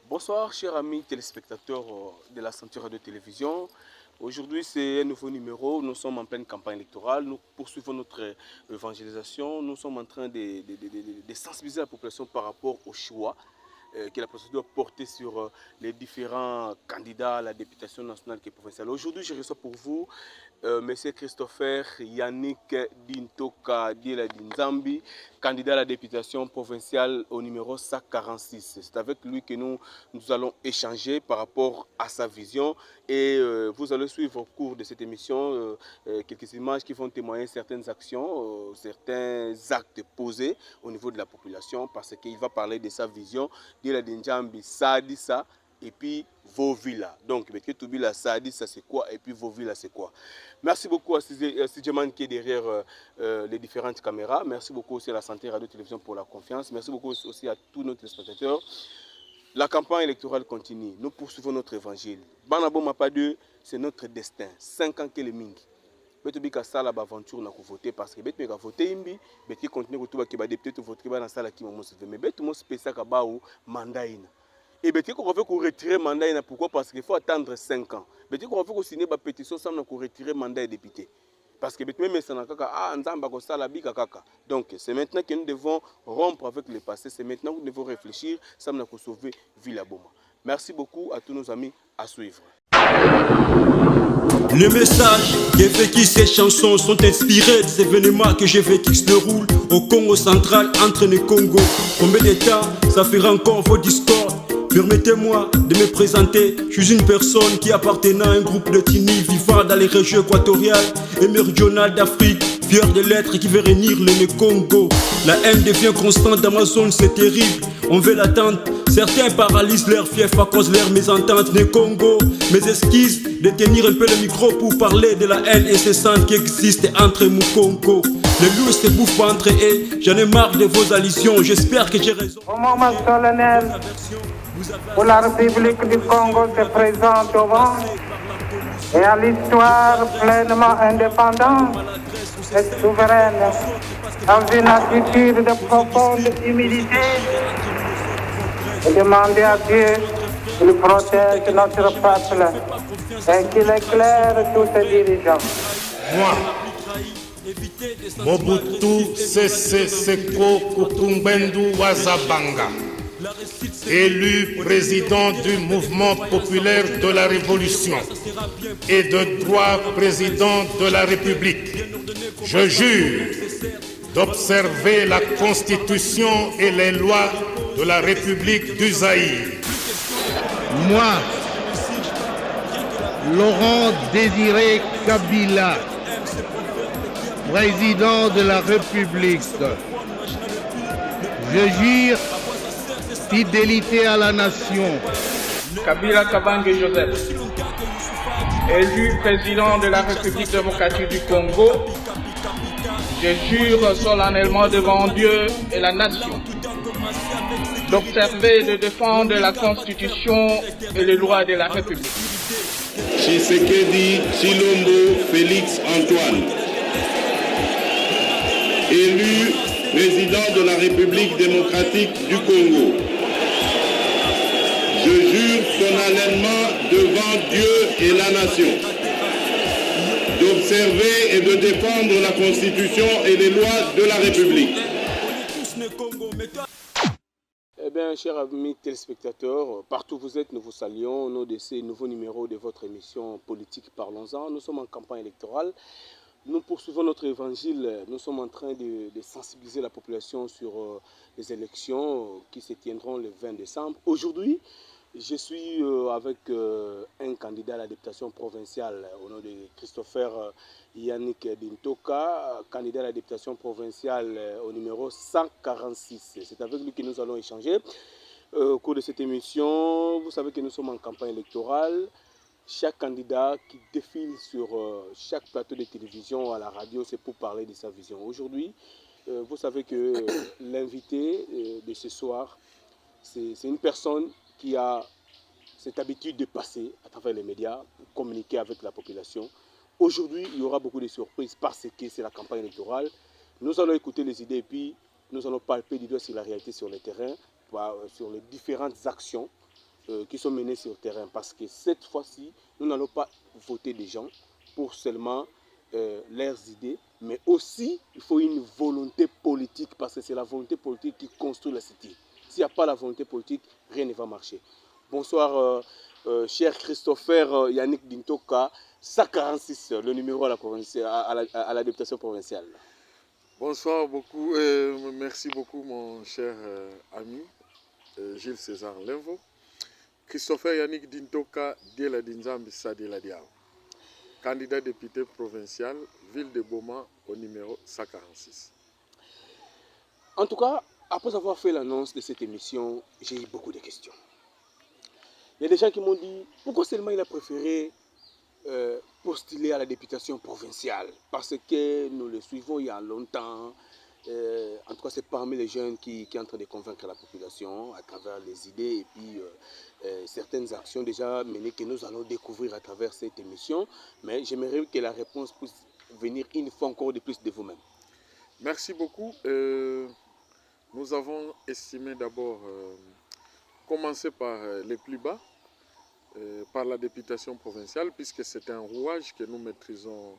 Bonsoir, chers amis téléspectateurs de la Santé Radio Télévision. Aujourd'hui, c'est un nouveau numéro. Nous sommes en pleine campagne électorale. Nous poursuivons notre évangélisation. Nous sommes en train de sensibiliser la population par rapport au choix que la procédure portée sur les différents candidats à la députation nationale et provinciale. Aujourd'hui, je reçois pour vous M. Christopher Yannick Dintoka Diela Dinzambi, candidat à la députation provinciale au numéro 146. C'est avec lui que nous allons échanger par rapport à sa vision et vous allez suivre au cours de cette émission quelques images qui vont témoigner certaines actions, certains actes posés au niveau de la population parce qu'il va parler de sa vision. Diela Dinzambi, ça dit ça. Et puis vos villas. Donc, Betketubila, ça dit ça c'est quoi, et puis vos villas c'est quoi. Merci beaucoup à Sidjeman qui est derrière les différentes caméras. Merci beaucoup aussi à la Santé Radio Télévision pour la confiance. Merci beaucoup aussi à tous nos téléspectateurs. La campagne électorale continue. Nous poursuivons notre évangile. Banabo Mapade, c'est notre destin. 5 ans que les mingi. Betubika sala aventure na voter parce que bet meka voter imbi, bet qui continue kutuba ki ba député voter ba na sala ki mo se mais bet mo spécial ka ba ou mandat ina. Et bien, on veut qu'on retire le mandat, pourquoi? Parce qu'il faut attendre 5 ans. Mais on veut qu'on signe une pétition sans qu'on retire le mandat des députés. Parce que même si on a donc c'est maintenant que nous devons rompre avec le passé, c'est maintenant que nous devons réfléchir, ça nous a sauver Villa Boma. Merci beaucoup à tous nos amis à suivre. Le message j'ai vécu, ces chansons sont inspirées des événements que j'ai vécu qui se déroulent au Congo central entre les Congo. Combien de temps ça fera encore vos discords? Permettez-moi de me présenter, je suis une personne qui appartenant à un groupe de Tini vivant dans les régions équatoriales et méridionales d'Afrique, fier de l'être qui veut réunir le Congo. La haine devient constante dans ma zone, c'est terrible, on veut l'attendre. Certains paralysent leur fief à cause de leur mésentente des Congo. Mes esquisses de tenir un peu le micro pour parler de la haine incessante qui existe entre Mukongo. Les loups se bouffent entre eux, j'en ai marre de vos allusions, j'espère que j'ai raison. Au moment solennel où la République du Congo se présente au monde et à l'histoire pleinement indépendante et souveraine, dans une attitude de profonde humilité, et demander à Dieu qu'il protège notre peuple et qu'il éclaire tous ses dirigeants. Moi, Mobutu Sese Seko Kutumbendu Wazabanga, élu président du mouvement populaire de la Révolution et de droit président de la République, je jure d'observer la Constitution et les lois de la République du Zaïre. Moi, Laurent Désiré Kabila, président de la République, je jure fidélité à la nation. Kabila Kabange Joseph, élu président de la République démocratique du Congo, je jure solennellement devant Dieu et la nation d'observer et de défendre la Constitution et les lois de la République. Tshisekedi Tshilombo Félix Antoine, élu président de la République démocratique du Congo. Je jure solennellement devant Dieu et la nation d'observer et de défendre la Constitution et les lois de la République. Eh bien, chers amis téléspectateurs, partout où vous êtes, nous vous saluons au nom de ces nouveaux numéros de votre émission Politique Parlons-en. Nous sommes en campagne électorale. Nous poursuivons notre évangile. Nous sommes en train de sensibiliser la population sur les élections qui se tiendront le 20 décembre. Aujourd'hui, je suis avec un candidat à la députation provinciale au nom de Christopher Yannick Dintoka, candidat à la députation provinciale au numéro 146. C'est avec lui que nous allons échanger. Au cours de cette émission, vous savez que nous sommes en campagne électorale. Chaque candidat qui défile sur chaque plateau de télévision ou à la radio, c'est pour parler de sa vision. Aujourd'hui, vous savez que l'invité de ce soir, c'est une personne qui a cette habitude de passer à travers les médias pour communiquer avec la population. Aujourd'hui, il y aura beaucoup de surprises parce que c'est la campagne électorale. Nous allons écouter les idées et puis nous allons palper du doigt sur la réalité sur le terrain, sur les différentes actions qui sont menées sur le terrain. Parce que cette fois-ci, nous n'allons pas voter des gens pour seulement leurs idées, mais aussi il faut une volonté politique, parce que c'est la volonté politique qui construit la cité. S'il n'y a pas la volonté politique, rien ne va marcher. Bonsoir, cher Christopher Yannick Dintoka, 146, le numéro à la députation provinciale. Bonsoir beaucoup, merci beaucoup mon cher ami Gilles César Lenvo. Christopher Yannick Dintoka, Diela Dinzambi Sadela Diao. Candidat député provincial, ville de Boma au numéro 146. En tout cas, après avoir fait l'annonce de cette émission, j'ai eu beaucoup de questions. Il y a des gens qui m'ont dit, pourquoi seulement il a préféré postuler à la députation provinciale? Parce que nous le suivons il y a longtemps. En tout cas, c'est parmi les jeunes qui est en train de convaincre la population à travers les idées et puis certaines actions déjà menées que nous allons découvrir à travers cette émission. Mais j'aimerais que la réponse puisse venir une fois encore de plus de vous-même. Merci beaucoup. Nous avons estimé d'abord commencer par les plus bas, par la députation provinciale, puisque c'est un rouage que nous maîtrisons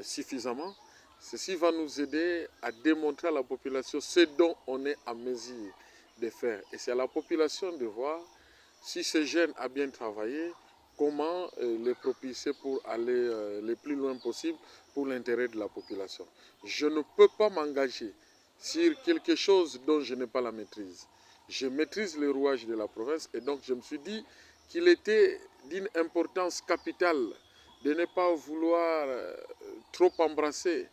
suffisamment. Ceci va nous aider à démontrer à la population ce dont on est en mesure de faire. Et c'est à la population de voir si ce jeune a bien travaillé, comment les propulser pour aller le plus loin possible pour l'intérêt de la population. Je ne peux pas m'engager sur quelque chose dont je n'ai pas la maîtrise. Je maîtrise les rouages de la province et donc je me suis dit qu'il était d'une importance capitale de ne pas vouloir trop embrasser,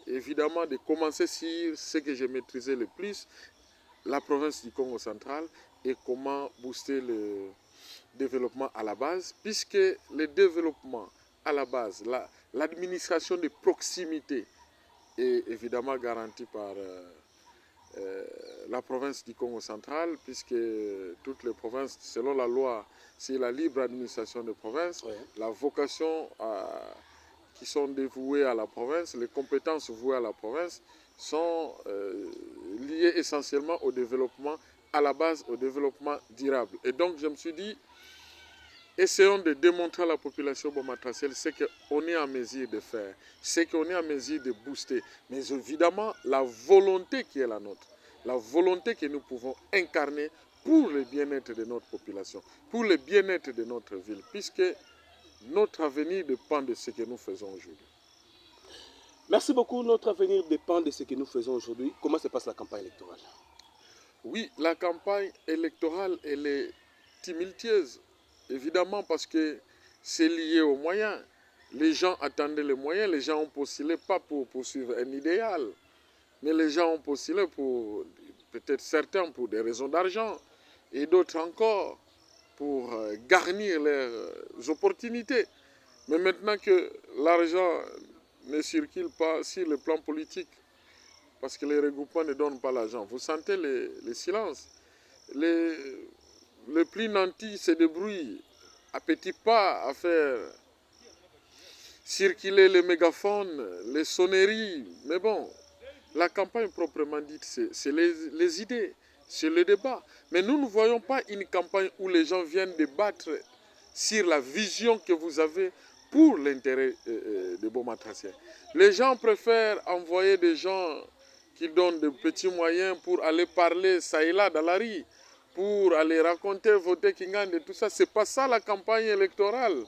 évidemment de commencer sur ce que j'ai maîtrisé le plus, la province du Congo central et comment booster le développement à la base, puisque le développement à la base, l'administration de proximité est évidemment garantie par la province du Congo central, puisque toutes les provinces, selon la loi, c'est la libre administration des provinces, oui. La vocation qui sont dévouées à la province, les compétences vouées à la province sont liées essentiellement au développement, à la base au développement durable. Et donc je me suis dit, essayons de démontrer à la population bomatracienne ce qu'on est en mesure de faire, ce qu'on est en mesure de booster, mais évidemment la volonté qui est la nôtre, la volonté que nous pouvons incarner pour le bien-être de notre population, pour le bien-être de notre ville, puisque notre avenir dépend de ce que nous faisons aujourd'hui. Merci beaucoup. Notre avenir dépend de ce que nous faisons aujourd'hui. Comment se passe la campagne électorale? Oui, la campagne électorale, elle est tumultueuse. Évidemment parce que c'est lié aux moyens. Les gens attendaient les moyens, les gens ont postulé pas pour poursuivre un idéal, mais les gens ont postulé pour, peut-être certains pour des raisons d'argent, et d'autres encore pour garnir leurs opportunités. Mais maintenant que l'argent ne circule pas sur le plan politique, parce que les regroupements ne donnent pas l'argent, vous sentez le silence. Le plus nanti se débrouille à petits pas à faire circuler les mégaphones, les sonneries. Mais bon, la campagne proprement dite, c'est les idées, c'est le débat. Mais nous ne voyons pas une campagne où les gens viennent débattre sur la vision que vous avez pour l'intérêt des bomatraciens. Les gens préfèrent envoyer des gens qui donnent de petits moyens pour aller parler ça et là dans la rue, pour aller raconter, voter Kingande et tout ça. Ce n'est pas ça la campagne électorale.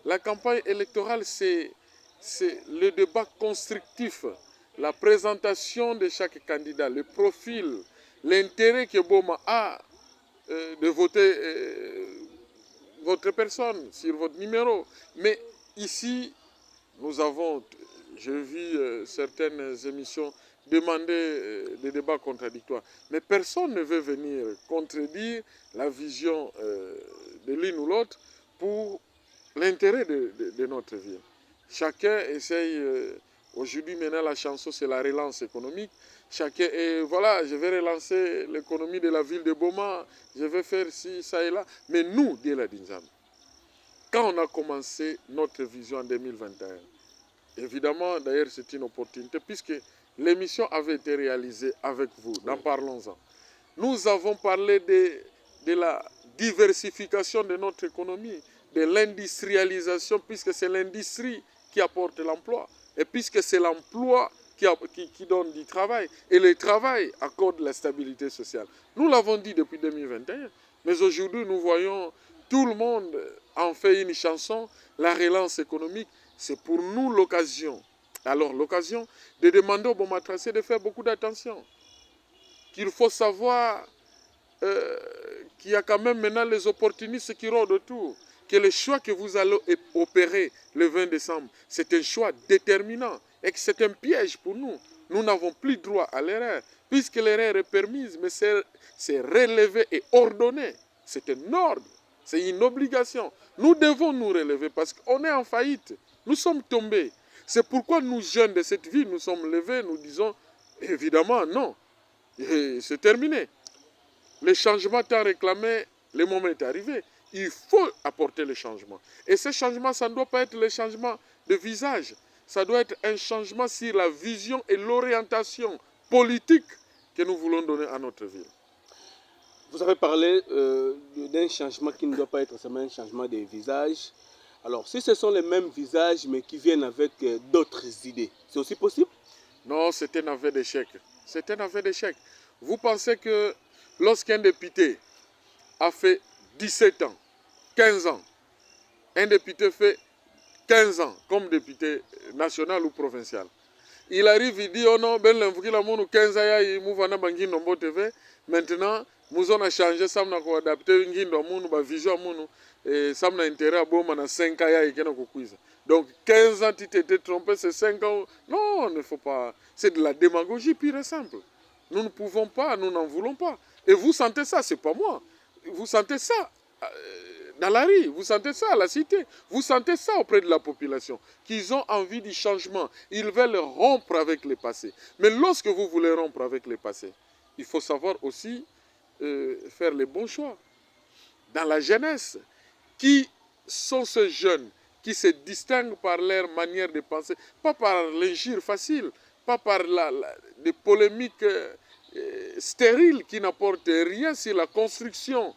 La campagne électorale, c'est le débat constructif, la présentation de chaque candidat, le profil, l'intérêt que Boma a de voter votre personne sur votre numéro. Mais ici, nous avons, j'ai vu certaines émissions demander des débats contradictoires. Mais personne ne veut venir contredire la vision de l'une ou l'autre pour l'intérêt de notre ville. Chacun essaye, aujourd'hui maintenant la chanson c'est la relance économique. Chacun, et voilà, je vais relancer l'économie de la ville de Boma, je vais faire ci, ça et là. Mais nous, Diela Dinzam, quand on a commencé notre vision en 2021, évidemment, d'ailleurs c'est une opportunité puisque l'émission avait été réalisée avec vous, dans Parlons-en. Nous avons parlé de la diversification de notre économie, de l'industrialisation, puisque c'est l'industrie qui apporte l'emploi, et puisque c'est l'emploi qui donne du travail, et le travail accorde la stabilité sociale. Nous l'avons dit depuis 2021, mais aujourd'hui nous voyons tout le monde en fait une chanson, la relance économique, c'est pour nous l'occasion. Alors l'occasion de demander au Boma Traoré de faire beaucoup d'attention, qu'il faut savoir qu'il y a quand même maintenant les opportunistes qui rôdent autour, que le choix que vous allez opérer le 20 décembre, c'est un choix déterminant et que c'est un piège pour nous. Nous n'avons plus droit à l'erreur, puisque l'erreur est permise, mais c'est relevé et ordonné. C'est un ordre, c'est une obligation. Nous devons nous relever parce qu'on est en faillite. Nous sommes tombés. C'est pourquoi nous, jeunes de cette ville, nous sommes levés, nous disons, évidemment, non, c'est terminé. Le changement tant réclamé, le moment est arrivé. Il faut apporter le changement. Et ce changement, ça ne doit pas être le changement de visage. Ça doit être un changement sur la vision et l'orientation politique que nous voulons donner à notre ville. Vous avez parlé d'un changement qui ne doit pas être seulement un changement des visages. Alors, si ce sont les mêmes visages, mais qui viennent avec d'autres idées, c'est aussi possible? Non, c'est un aveu d'échec. C'est un aveu d'échec. Vous pensez que lorsqu'un député a fait 17 ans, 15 ans, un député fait 15 ans comme député national ou provincial, il arrive, il dit, oh non, ben l'invoqué la mono 15 ans, il m'a vana bangi nombo TV, maintenant, nous on a changé, ça m'a adapté, une guinde mono, ba vision mono, et ça m'a intérêt à bon, mana 5 ans, il y a une donc 15 ans, tu t'étais trompé, c'est 5 ans. Non, il ne faut pas. C'est de la démagogie pure et simple. Nous ne pouvons pas, nous n'en voulons pas. Et vous sentez ça, c'est pas moi. Vous sentez ça dans la rue, vous sentez ça à la cité, vous sentez ça auprès de la population, qu'ils ont envie du changement. Ils veulent rompre avec le passé. Mais lorsque vous voulez rompre avec le passé, il faut savoir aussi faire les bons choix. Dans la jeunesse, qui sont ces jeunes qui se distinguent par leur manière de penser, pas par l'injure facile, pas par des polémiques stériles qui n'apportent rien sur la construction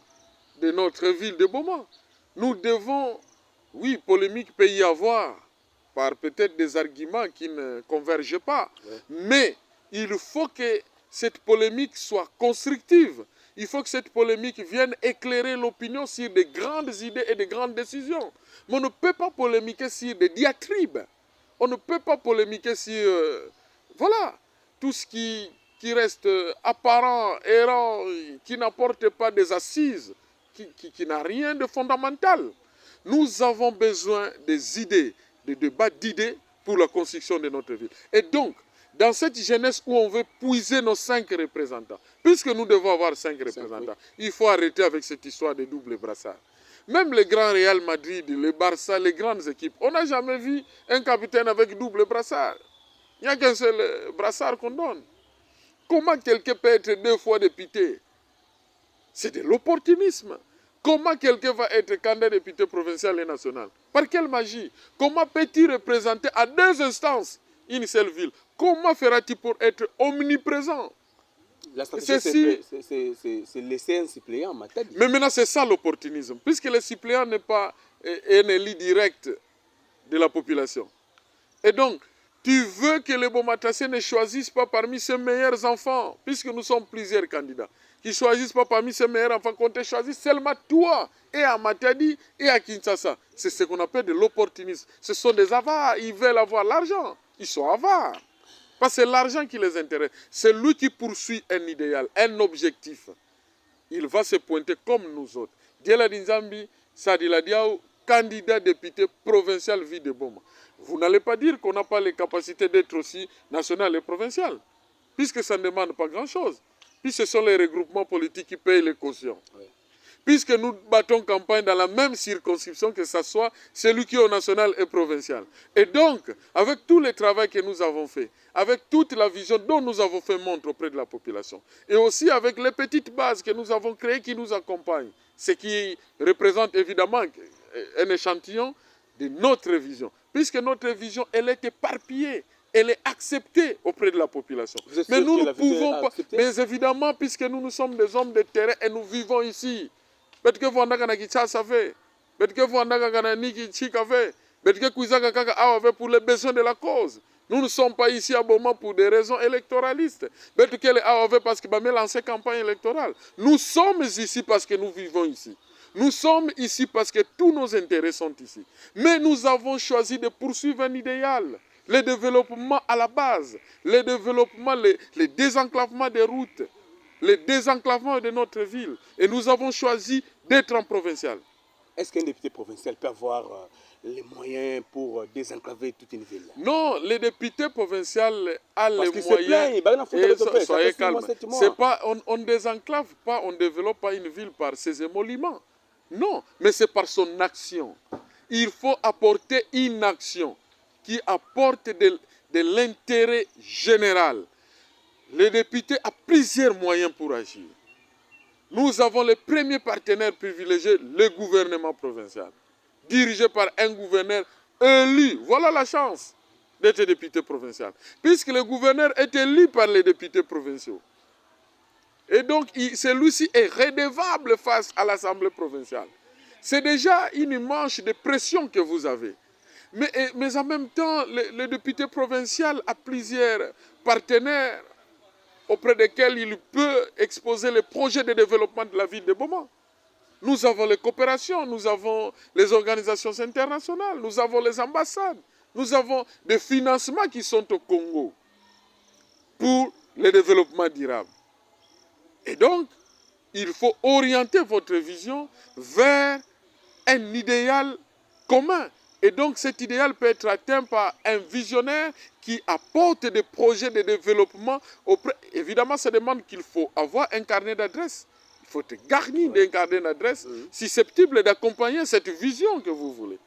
de notre ville de Boma. Nous devons, oui, polémique peut y avoir, par peut-être des arguments qui ne convergent pas, mais il faut que cette polémique soit constructive. Il faut que cette polémique vienne éclairer l'opinion sur de grandes idées et de grandes décisions. Mais on ne peut pas polémiquer sur des diatribes. On ne peut pas polémiquer sur, voilà, tout ce qui reste apparent, errant, qui n'apporte pas des assises, qui n'a rien de fondamental. Nous avons besoin des idées, des débats d'idées pour la construction de notre ville. Et donc, dans cette jeunesse où on veut puiser nos 5 représentants, puisque nous devons avoir 5 représentants, il faut arrêter avec cette histoire de double brassard. Même les grands Real Madrid, les Barça, les grandes équipes, on n'a jamais vu un capitaine avec double brassard. Il n'y a qu'un seul brassard qu'on donne. Comment quelqu'un peut être 2 fois député? C'est de l'opportunisme. Comment quelqu'un va être candidat député provincial et national? Par quelle magie? Comment peut-il représenter à 2 instances une seule ville? Comment fera-t-il pour être omniprésent? La stratégie, c'est laisser un suppléant, Matadi. Mais maintenant, c'est ça l'opportunisme. Puisque le suppléant n'est pas un élu direct de la population. Et donc, tu veux que les Boma Traoré ne choisissent pas parmi ses meilleurs enfants, puisque nous sommes plusieurs candidats, qui ne choisissent pas parmi ses meilleurs enfants, qu'on te choisisse seulement toi, et à Matadi, et à Kinshasa. C'est ce qu'on appelle de l'opportunisme. Ce sont des avares, ils veulent avoir l'argent. Ils sont avares. Parce que c'est l'argent qui les intéresse. C'est lui qui poursuit un idéal, un objectif. Il va se pointer comme nous autres. Diela Dinzambi, Sadila Diaw, candidat député provincial vie de Boma. Vous n'allez pas dire qu'on n'a pas les capacités d'être aussi national et provincial, puisque ça ne demande pas grand-chose. Puis ce sont les regroupements politiques qui payent les cautions. Oui. Puisque nous battons campagne dans la même circonscription, que ce soit celui qui est au national et provincial. Et donc, avec tout le travail que nous avons fait, avec toute la vision dont nous avons fait montre auprès de la population, et aussi avec les petites bases que nous avons créées qui nous accompagnent, ce qui représente évidemment un échantillon de notre vision. Puisque notre vision, elle est éparpillée, elle est acceptée auprès de la population. Mais nous ne pouvons pas, mais évidemment, puisque nous sommes des hommes de terrain et nous vivons ici, betike vwandaka na Kinshasa ve, betike vwandaka na niki chika ve, betike kuizaka kaka awa ve pour les besoins de la cause. Nous ne sommes pas ici à Boma pour des raisons électoralistes. Betike le awa ve parce que ba me lancer campagne électorale. Nous sommes ici parce que nous vivons ici. Nous sommes ici parce que tous nos intérêts sont ici. Mais nous avons choisi de poursuivre un idéal. Le développement à la base, le développement, le désenclavement des routes, le désenclavement de notre ville. Et nous avons choisi d'être en provincial. Est-ce qu'un député provincial peut avoir les moyens pour désenclaver toute une ville? Non, le député provincial a les moyens. Soyez calme. On ne désenclave pas, on ne développe pas une ville par ses émoluments. Non, mais c'est par son action. Il faut apporter une action qui apporte de l'intérêt général. Le député a plusieurs moyens pour agir. Nous avons le premier partenaire privilégié, le gouvernement provincial, dirigé par un gouverneur élu. Voilà la chance d'être député provincial, puisque le gouverneur est élu par les députés provinciaux. Et donc, celui-ci est redevable face à l'Assemblée provinciale. C'est déjà une manche de pression que vous avez. Mais en même temps, le député provincial a plusieurs partenaires auprès desquels il peut exposer les projets de développement de la ville de Boma. Nous avons les coopérations, nous avons les organisations internationales, nous avons les ambassades, nous avons des financements qui sont au Congo pour le développement durable. Et donc, il faut orienter votre vision vers un idéal commun. Et donc, cet idéal peut être atteint par un visionnaire qui apporte des projets de développement. Évidemment, ça demande qu'il faut avoir un carnet d'adresses. Il faut être garni d'un carnet d'adresses susceptible d'accompagner cette vision que vous voulez.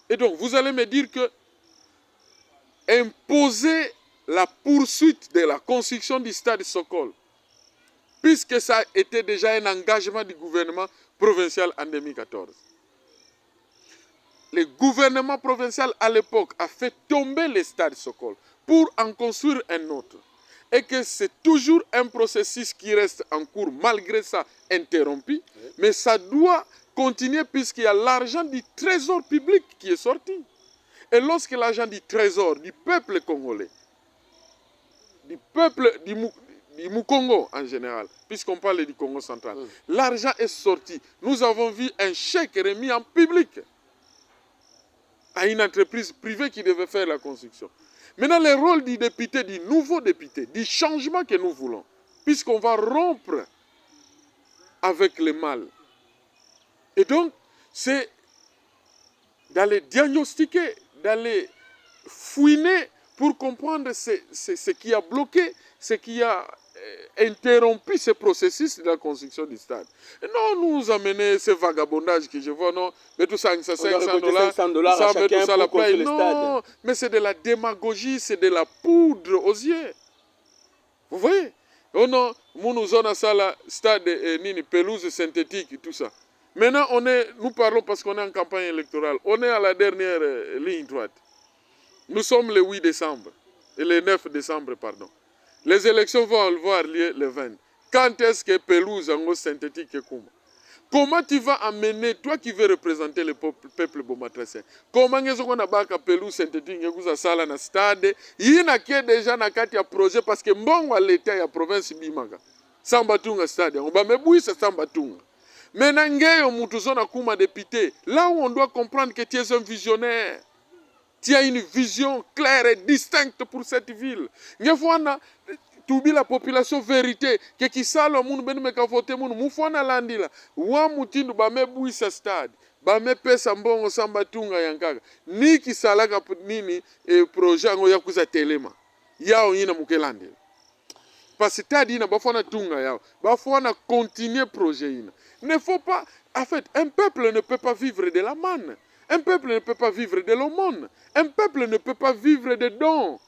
Et donc, vous allez me dire que imposer la poursuite de la construction du stade Sokol, puisque ça a été déjà un engagement du gouvernement provincial en 2014. Le gouvernement provincial à l'époque a fait tomber le stade Sokol pour en construire un autre. Et que c'est toujours un processus qui reste en cours, malgré ça interrompu. Mais ça doit continuer puisqu'il y a l'argent du trésor public qui est sorti. Et lorsque l'argent du trésor du peuple congolais, du peuple du Mukongo en général, puisqu'on parle du Congo central, l'argent est sorti. Nous avons vu un chèque remis en public à une entreprise privée qui devait faire la construction. Maintenant, le rôle du député, du nouveau député, du changement que nous voulons, puisqu'on va rompre avec le mal. Et donc, c'est d'aller diagnostiquer, d'aller fouiner pour comprendre ce qui a bloqué, ce qui a interrompu ce processus de la construction du stade. Et non, nous amener ce vagabondage que je vois, non, mais tout ça, $500, ça met tout ça à la paille. Non, mais c'est de la démagogie, c'est de la poudre aux yeux. Vous voyez? Oh non, nous avons ça là, stade, pelouse synthétique, tout ça. Maintenant, nous parlons parce qu'on est en campagne électorale. On est à la dernière ligne droite. Nous sommes le 8 décembre, et le 9 décembre, pardon. Les élections vont avoir lieu le 20. Quand est-ce que pelouse en synthétique est comme? Comment tu vas amener, toi qui veux représenter le peuple bomatracien, comment est-ce qu'on a baka pelouse synthétique et sala na stade? Il y a déjà na kati ya projet parce que mbongo à l'état ya province bimaga. Sambatunga stade, on va me bouiller ça sambatunga. Maintenant, ngeyo mutuzona kuma député, là où on doit comprendre que tu es un visionnaire. Tu as une vision claire et distincte pour cette ville. Tu la population vérité que qui sala moun ben me ka voter moun mufona landila wa mutindu ba me buisa stade ba me pesa mbongo samba tunga yankaga ni ki salaka nini projet ngo ya kuza telema yao yina mukelande parce que stade ina bafona tunga yao bafona continuer projet ina. Ne faut pas, en fait, un peuple ne peut pas vivre de la manne. Un peuple ne peut pas vivre de l'aumône. Un peuple ne peut pas vivre de dons.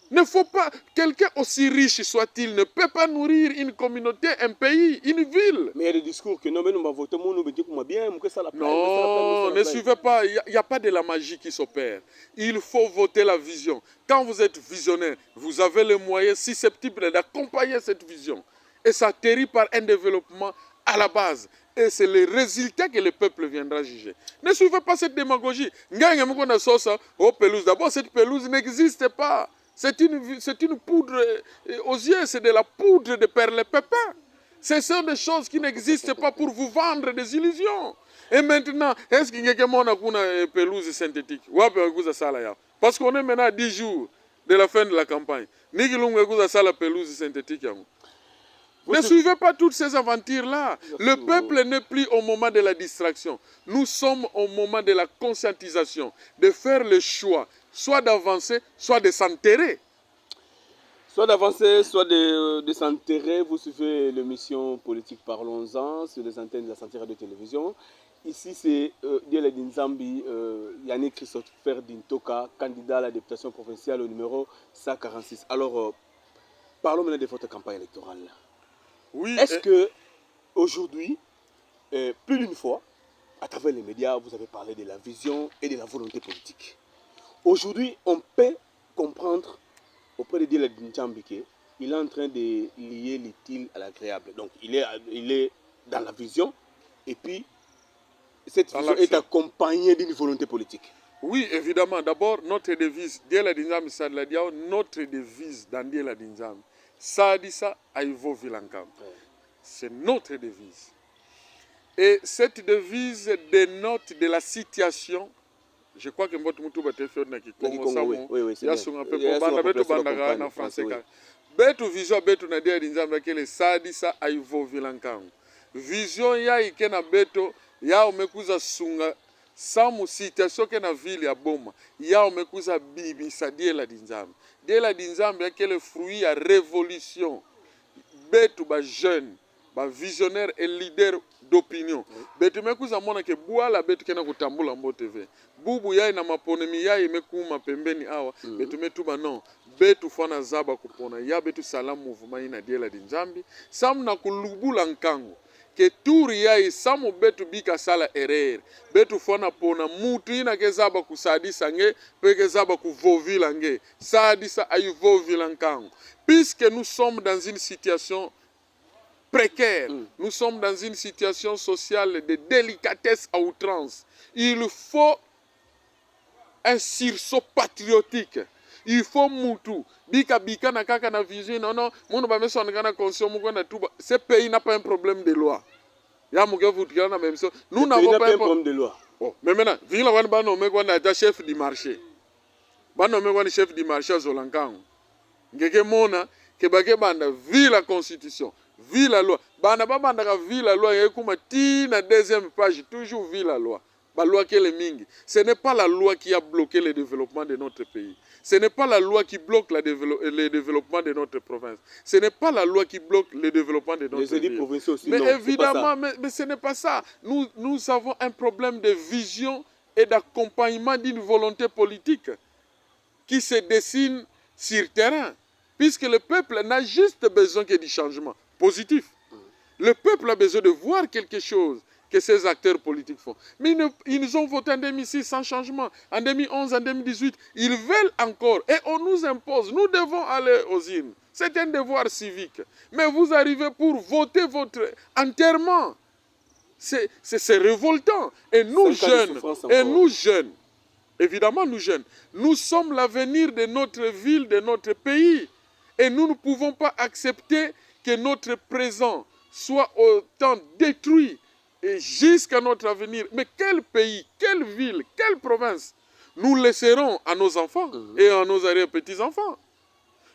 Ne faut pas, quelqu'un aussi riche soit-il, ne peut pas nourrir une communauté, un pays, une ville. Mais il y a des discours que non, mais nous voter, nous disons bien, non, ne suivez pas, il n'y a pas de la magie qui s'opère. Il faut voter la vision. Quand vous êtes visionnaire, vous avez les moyens susceptibles d'accompagner cette vision. Et ça atterrit par un développement à la base, Et c'est le résultat que le peuple viendra juger. Ne suivez pas cette démagogie. D'abord, cette pelouse n'existe pas. C'est une poudre aux yeux, c'est de la poudre de perles-pépins. Ce sont des choses qui n'existent pas pour vous vendre des illusions. Et maintenant, est-ce qu'il y a une pelouse synthétique? Parce qu'on est maintenant à 10 jours de la fin de la campagne. Ni la pelouse synthétique. Ne suivez pas toutes ces aventures-là. Le peuple n'est plus au moment de la distraction. Nous sommes au moment de la conscientisation, de faire le choix, soit d'avancer, soit de s'enterrer. Soit d'avancer, soit de s'enterrer. Vous suivez l'émission Politique Parlons-en sur les antennes de la Santé Radio Télévision. Ici, c'est Diele Dinzambi, Yannick Christopher Dintoka, candidat à la députation provinciale au numéro 146. Alors, parlons maintenant de votre campagne électorale. Oui, est-ce que aujourd'hui, plus d'une fois, à travers les médias, vous avez parlé de la vision et de la volonté politique. Aujourd'hui, on peut comprendre auprès de Diele Dinzambi qu'il est en train de lier l'utile à l'agréable. Donc, il est dans la vision et puis cette vision est accompagnée d'une volonté politique. Oui, évidemment. D'abord, notre devise, Diele Dinzambi Sadladiao, notre devise dans Diele Dinzambi, Sadisa Aivo Vilankam. C'est notre devise. Et cette devise dénote de la situation. Je crois que Mbote Moutou Bate fait na Kikongo Samo. Oui, c'est bien. Betu bandaka na français. Betu vision betu na Diele Dinzambi kele Sadisa Aivo Vilankam. Vision ya ikena beto ya omekuza sunga samu situation ke na ville ya Boma. Ya omekuza bibi sa Diele Dinzambi. Diele Dinzambi est le fruit de la révolution. Betu ba jeune, ba visionnaire et leader d'opinion. Betu mekuza mona ke buala betu kena kutambula Mbo TV. Bubu yai na maponemi yai mekuma pembeni awa. Betu metuba non. Betu fana zaba kupona. Ya betu salam mouvement ina Diele Dinzambi. Sam na kulubula nkango. Ke turi yai samu betu bika sala erreur. Betu fona pona mutu ina ke zaba kusadisa nge. Peke zaba kuvovila nge. Sadisa ayuvovila nkango. Puisque nous sommes dans une situation précaire, nous sommes dans une situation sociale de délicatesse à outrance. Il faut un sursaut patriotique. Il faut mutu. Bika bika na kaka na vision. Non, mon ba meso na conscience muko na tuba. Ce pays n'a pas un problème de loi. Ya muke vutikana na même chose. Nous n'avons pas un problème de loi. Oh, mais maintenant, vila wan ba no me kwa na chef du marché. Ba no me kwa ni chef du marché Zolankango. Ngeke mona ke bake banda vi la constitution, vi la loi. Banda ba banda ka vi la loi yekuma ti na deuxième page toujours vi la loi. Ba loi kele mingi. Ce n'est pas la loi qui a bloqué le développement de notre pays. Ce n'est pas la loi qui bloque le développement de notre province. Ce n'est pas la loi qui bloque le développement de notre ville. Aussi, mais non, évidemment, mais ce n'est pas ça. Nous avons un problème de vision et d'accompagnement d'une volonté politique qui se dessine sur terrain. Puisque le peuple n'a juste besoin que du changement positif. Le peuple a besoin de voir quelque chose que ces acteurs politiques font. Mais ils ont voté en 2006 sans changement. En 2011, en 2018, ils veulent encore. Et on nous impose. Nous devons aller aux urnes. C'est un devoir civique. Mais vous arrivez pour voter votre enterrement. C'est révoltant. Et nous jeunes, évidemment nous jeunes, nous sommes l'avenir de notre ville, de notre pays. Et nous ne pouvons pas accepter que notre présent soit autant détruit et jusqu'à notre avenir. Mais quel pays, quelle ville, quelle province nous laisserons à nos enfants et à nos arrière-petits-enfants?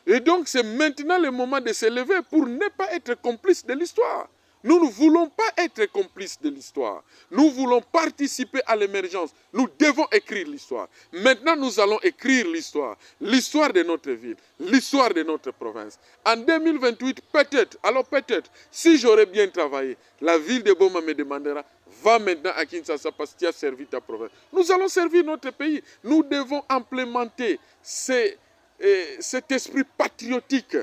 Et donc c'est maintenant le moment de se lever pour ne pas être complice de l'histoire. Nous ne voulons pas être complices de l'histoire. Nous voulons participer à l'émergence. Nous devons écrire l'histoire. Maintenant, nous allons écrire l'histoire. L'histoire de notre ville. L'histoire de notre province. En 2028, peut-être, si j'aurais bien travaillé, la ville de Boma me demandera, va maintenant à Kinshasa parce que tu as servi ta province. Nous allons servir notre pays. Nous devons implémenter cet esprit patriotique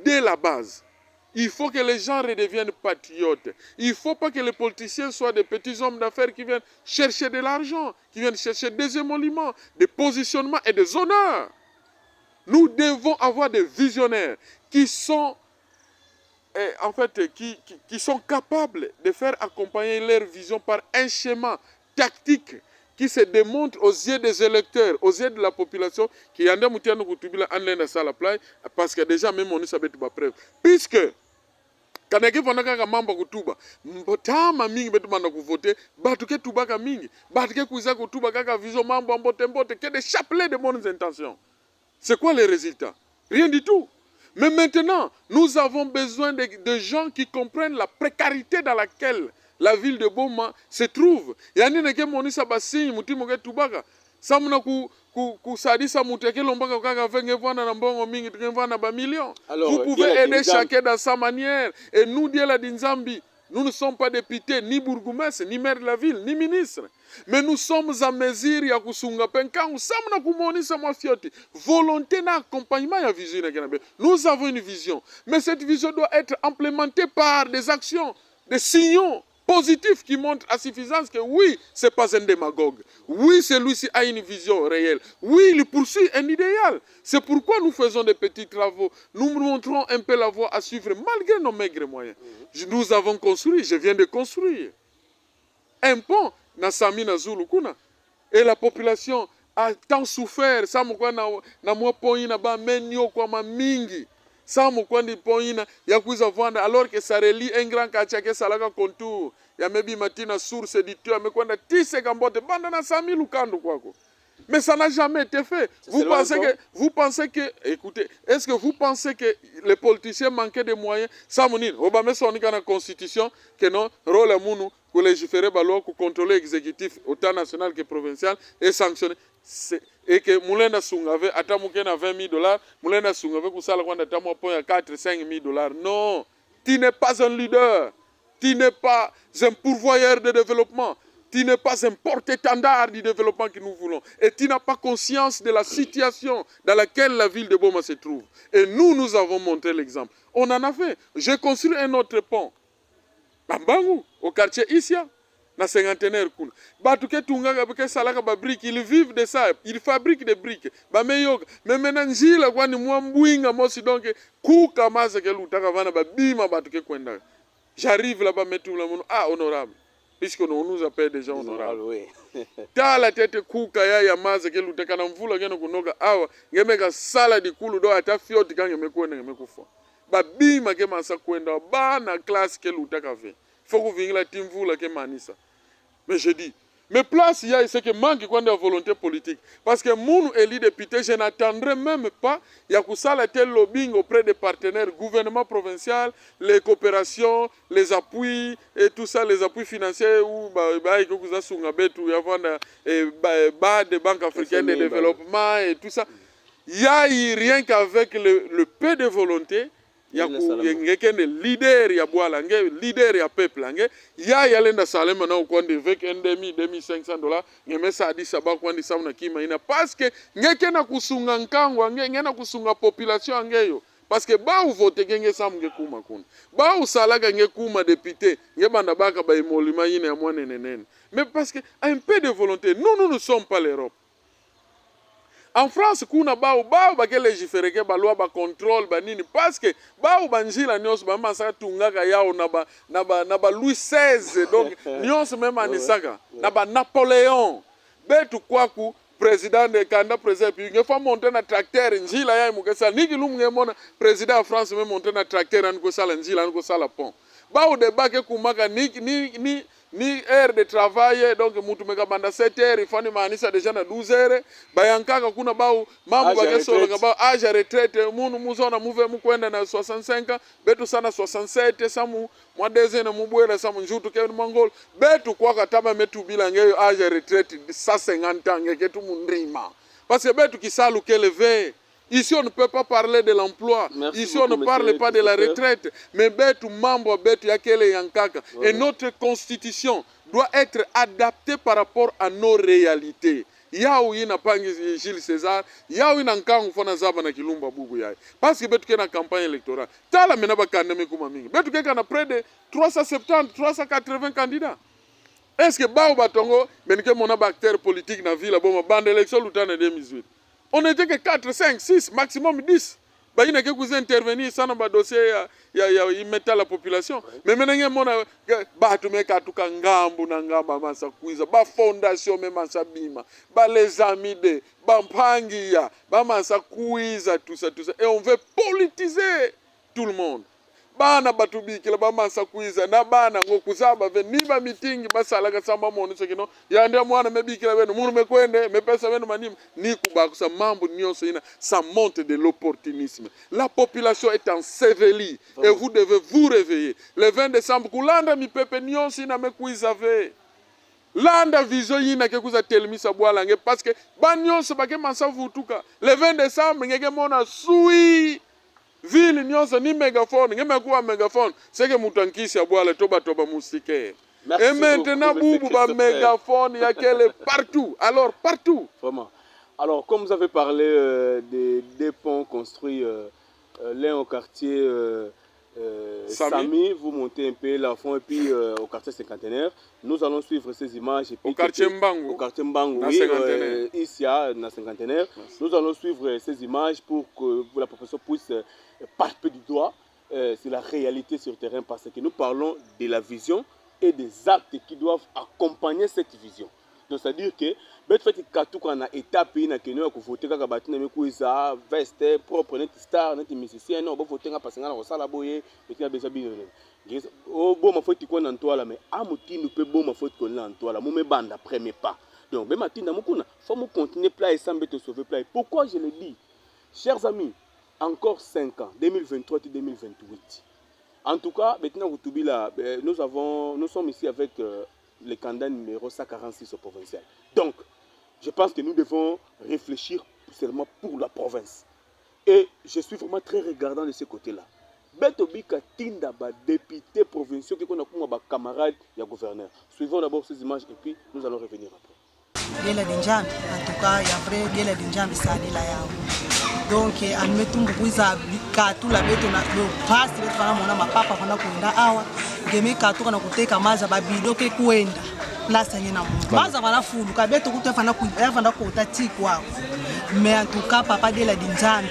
dès la base. Il faut que les gens redeviennent patriotes. Il ne faut pas que les politiciens soient des petits hommes d'affaires qui viennent chercher de l'argent, qui viennent chercher des émoluments, des positionnements et des honneurs. Nous devons avoir des visionnaires qui sont en fait, qui sont capables de faire accompagner leur vision par un schéma tactique qui se démontre aux yeux des électeurs, aux yeux de la population, qui y a des gens parce que déjà même on savait tout preuve. Puisque quand on a mambo kutuba, mbotama mingi betu manda kuvote, batuke tubaka mingi, batuke kuiza kutuba kaka vision mambo mbote que des chapelets de bonnes intentions. C'est quoi les résultats? Rien du tout. Mais maintenant, nous avons besoin de gens qui comprennent la précarité dans laquelle la ville de Boma se trouve. Yani neke monisa basi mutimo ke tubaka. Samuna kusadisa muteke lombaka kaka venge vwana na mbongo mingi tukevana ba millions. Vous pouvez aider chacun dans sa manière. Et nous, Diela Dinzambi, nous ne sommes pas députés, ni bourgmestre, ni maire de la ville, ni ministre. Mais nous sommes en mesure ya kusunga penkangu samuna kumonisa mafioti. Volonté na accompagnement ya vision. Nous avons une vision. Mais cette vision doit être implémentée par des actions, des signaux positif qui montre à suffisance que oui, ce n'est pas un démagogue. Oui, celui-ci a une vision réelle. Oui, il poursuit un idéal. C'est pourquoi nous faisons des petits travaux. Nous montrons un peu la voie à suivre malgré nos maigres moyens. Nous avons construit, je viens de construire un pont na Sami na Zulu kuna. Et la population a tant souffert. Ça mukwa na mwa pont na ba menyo kwa mamingi. Ça mukwa ndi pont ya kuiza vanda alors que ça relie un grand quartier que salaka contour. Ya mebi matina source du amekwenda tise kambote banda na 100 000 ukando kwako. Mais ça n'a jamais été fait. Vous pensez que, écoutez, est-ce que vous pensez que les politiciens manquaient de moyens? Ça monine, Obama son dans la constitution que non rôle à mounou pour légiférer balo pour contrôler l'exécutif autant national que provincial et sanctionner. Et que Moulenda Sungave atamuke na $20,000, Moulenda Sungave kusala kwanda tamu point à 4-5 000 $. Non, tu n'es pas un leader. Tu n'es pas un pourvoyeur de développement. Tu n'es pas un porte-étendard du développement que nous voulons. Et tu n'as pas conscience de la situation dans laquelle la ville de Boma se trouve. Et nous avons montré l'exemple. On en a fait. J'ai construit un autre pont. Bambangu, au quartier Isia, na cinquantenaire kuna. Batuke tungaga beke salaka ba briques, ils vivent de ça. Ils fabriquent des briques. Ba meyoga. Mais maintenant njila kwani mwambwinga mosi donc kuka maze ke lutaka vana ba bima batuke kwenda. J'arrive là-bas, mais tout le monde, honorable. Puisque nous nous appelle des gens honorables. Oui. Ta la tête kuka ya maze ke lutaka na mvula geno kunoga awa. Ngemeka sala di kulu do ata fioti kange mekwenda ngemekufa. Ba bima ke masa kwenda ba na classe ke lutaka ve. Faut que vingla timvula ke manisa. Mais je dis, mais place il y a ce qui manque quand de volonté politique. Parce que mon élu député, je n'attendrai même pas il y a kusala tel lobbying auprès des partenaires, gouvernement provincial, les coopérations, les appuis et tout ça, les appuis financiers ou des banques africaines de développement et tout ça. Il y a rien qu'avec le peu de volonté. Il y a des leaders, il y a des leaders, il y a peuple. Il y a des salaires maintenant avec $1,500. Il y a des salaires parce que il y a des population. Parce que ba ou vote genge sam nge kuma kuna. Ba ou salaga nge kuma député, nge banda baka ba imolima yine ya mwane nenene. Mais parce que un peu de volonté, nous ne sommes pas l'Europe. En France, kuna bao ba légiférer ke ba loi ba contrôle ba nini parce que bao banjila nyos ba masaka tungaka yao na ba Louis XVI donc nyos même anisaka na ba Napoléon betu kwaku président de Canada président puis il faut monter na tracteur njila ya mukesa niki lumwe mona président de France même monter na tracteur an ko sala njila an ko sala pont bao de bake kumaka ni heure de travail donc mutu meka banda 7 heures ifani maanisa deja na 12 heures bayankaka kuna bao mambo bakesola bao âge retraite munu muzona muve mukwenda na 65 betu sana 67 samu mwa dezena mubwela samu njutu ke mangol betu kwa kataba metu bila ngeyo âge retraite 150 ans ngeketu mundrima parce que betu kisalu kelevé. Ici, on ne peut pas parler de l'emploi. Ici, on ne parle pas de la retraite. Mais betu mambo betu yakele yankaka. Et notre constitution doit être adaptée par rapport à nos réalités. Yao yina pangi Gilles César, yao yina nkangu fona zaba na kilumba bubu yai. Parce que betu kena campagne électorale. Tala menaba kandeme kuma mingi. Betu kena près de 370, 380 candidats. Est-ce que bao batongo benike mona acteur politique na ville bon bande élection l'outan en 2018. On n'était que 4, 5, 6, maximum 10. baina ke kuza intervenir sana ba dossier ya imeta la population mais menenge mona batu meka tuka ngambu na ngamba masa kuiza ba fondation mema sabima ba les amis de ba mpangia ba masa kuiza tout ça et on veut politiser tout le monde bana batubikila ba masa kuiza na bana ngokuzaba ve niba meeting basala ka samba mono sekino yande mwana mebikila beno munu mekwende mepesa beno manima ni kubakusa mambo nyonso ina ça monte de l'opportunisme. La population est ensevelie et vous devez vous réveiller le 20 décembre kulanda mipepe nyonso ina mekuiza ve landa vision yina ke kuza telemisa bwala nge parce que ba nyonso bake masa vutuka le 20 décembre ngeke mona sui ville nyonso ni mégaphone ngemekuwa mégaphone seke mutankisi ya bwala toba musike et maintenant boubou ba mégaphone ya kele partout alors partout vraiment. Alors comme vous avez parlé des deux ponts construits l'un au quartier Sami, vous montez un peu la fond et puis au quartier cinquantenaire, nous allons suivre ces images et puis au quartier Mbangu, oui, ici à la cinquantenaire, nous allons suivre ces images pour que la population puisse palper du doigt sur la réalité sur le terrain parce que nous parlons de la vision et des actes qui doivent accompagner cette vision. Donc c'est-à-dire que bet fait katuka na étape ina kenyo ya kuvoter kaka batina mekuiza veste propre net star net musicien no bo voter nga pasenga na kosala boye betina beza bino o bo ma foti ko na ntoala mais amutinu pe bo ma foti ko na ntoala mu me banda premier pas donc be matinda mukuna faut mu continuer plat et sans te sauver plat. Pourquoi je le dis chers amis, encore 5 ans 2023 et 2028 en tout cas betina kutubila nous sommes ici avec le candidat numéro 146 au provincial. Donc, je pense que nous devons réfléchir seulement pour la province. Et je suis vraiment très regardant de ce côté-là. Betobika Tinda, député provinciaux, qui sont nos camarades et gouverneurs. Suivons d'abord ces images et puis nous allons revenir après. Gela Dinjambi, en tout cas, il y a vrai Gela Dinjambi, ça dit là. Donc, on met tout le monde tout la bête, on a le passe, on a ma papa, on a kuenda awa, gemi katu kana kuteka maza babido ke kuenda. Place nyina maza wana fulu ka bête kutu fana kuenda kuta tikwa. Mais en tout cas, papa Gela Dinjambi,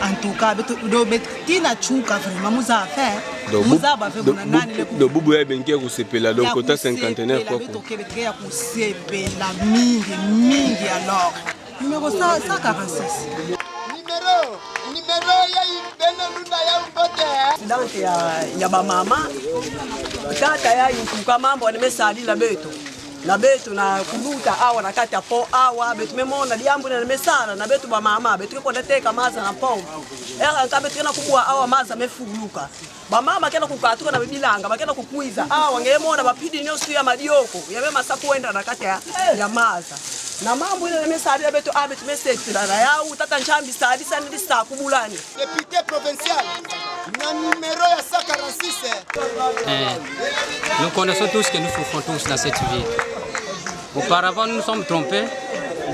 en tout cas, do bête tina chuka vraiment muza faire. Muza ba fait bona nani le do bubu ya benki ku sepela donc kota cinquantenaire quoi. Bête ke bête ya ku sepela mingi alors. Numéro 146. Numéro ya ibena nunda ya mpote. Donc ya ba mama tata ya yukuka mambo nimesali la beto. Na beto na kuluta awa na kati ya po awa beto memona diambu na mesala na beto ba mama beto ko ndeteka maza na po. Era nkabeto na kubwa awa maza mefuluka. Ba mama kena kukatuka na bibilanga bakena kukuiza awa ngemona bapidi nyosu ya madioko ya mema sakuenda na kati ya maza. Na mambo ile nimesali ya beto abeto mesetira na ya utata nchambi sadi sana ndisa kubulani. Député provincial na numéro ya 146. Nous connaissons tous que nous souffrons tous dans cette ville. Auparavant, nous nous sommes trompés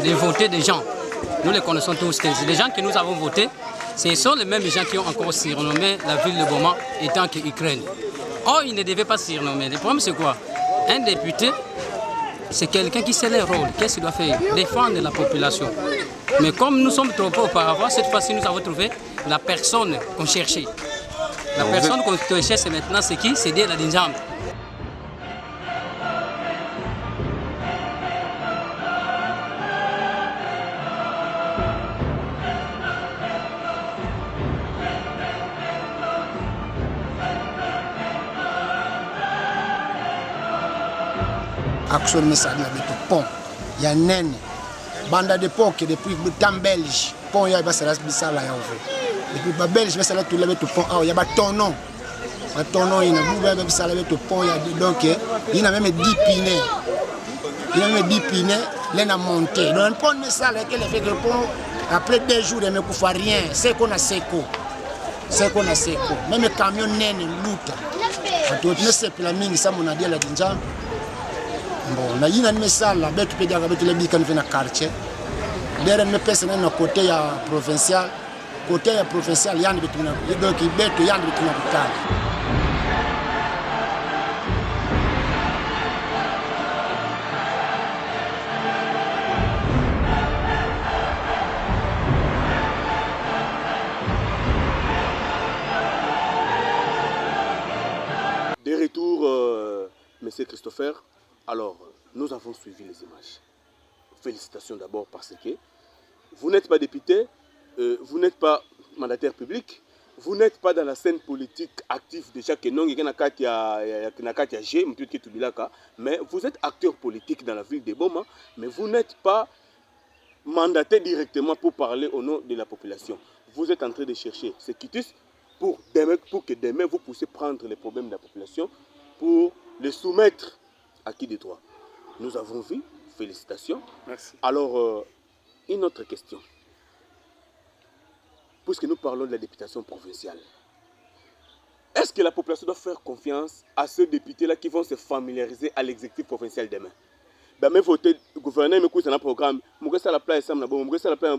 de voter des gens. Nous les connaissons tous. Les gens que nous avons votés, ce sont les mêmes gens qui ont encore surnommé la ville de Boma étant qu'Ukraine. Or, ils ne devaient pas surnommer. Le problème, c'est quoi? Un député, c'est quelqu'un qui sait les rôles. Qu'est-ce qu'il doit faire? Défendre la population. Mais comme nous sommes trompés auparavant, cette fois-ci, nous avons trouvé la personne qu'on cherchait. La personne qu'on cherche maintenant, c'est qui? C'est Gela Dinjambi. Action message na beto pont ya nene banda de pont depuis le temps belge pont ya basala bisala ya ouvre depuis ba belge basala tout le beto pont ya ba tonon ina buba bisala beto pont ya donc il a même 10 pinés lena monté donc pont messala que le fait que pont après 2 jours il ne coufa rien c'est qu'on a seco même camion nene luta to ne se pla mingi sa mon adia la Dinjambi. Bon, na yina nimesala betu pe diaka betu lebika na quartier. Dere nimepesa na côté ya provincial yani betu na donc betu yani betu na kutana. faire. Alors, nous avons suivi les images. Félicitations d'abord parce que vous n'êtes pas député, vous n'êtes pas mandataire public, vous n'êtes pas dans la scène politique active déjà que non, mais vous êtes acteur politique dans la ville de Boma, mais vous n'êtes pas mandaté directement pour parler au nom de la population. Vous êtes en train de chercher ce quitus pour que demain vous puissiez prendre les problèmes de la population pour les soumettre à qui de droit. Nous avons vu, félicitations. Merci. Alors, une autre question. Puisque nous parlons de la députation provinciale, est-ce que la population doit faire confiance à ceux députés-là qui vont se familiariser à l'exécutif provincial demain? Ben, mais voter, le gouverneur me couche dans un programme, je suis à la place, je suis à la place,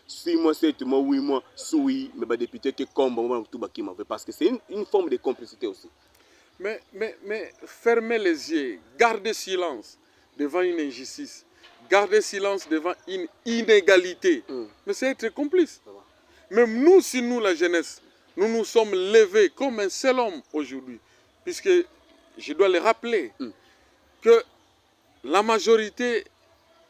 6 mois, 7 mois, 8 mois, soui, mais les députés qui comme, parce que c'est une forme de complicité aussi. Mais fermer les yeux, garder silence devant une injustice, garder silence devant une inégalité, mais c'est être complice. Même nous, si nous, la jeunesse, nous nous sommes levés comme un seul homme aujourd'hui, puisque je dois le rappeler que la majorité,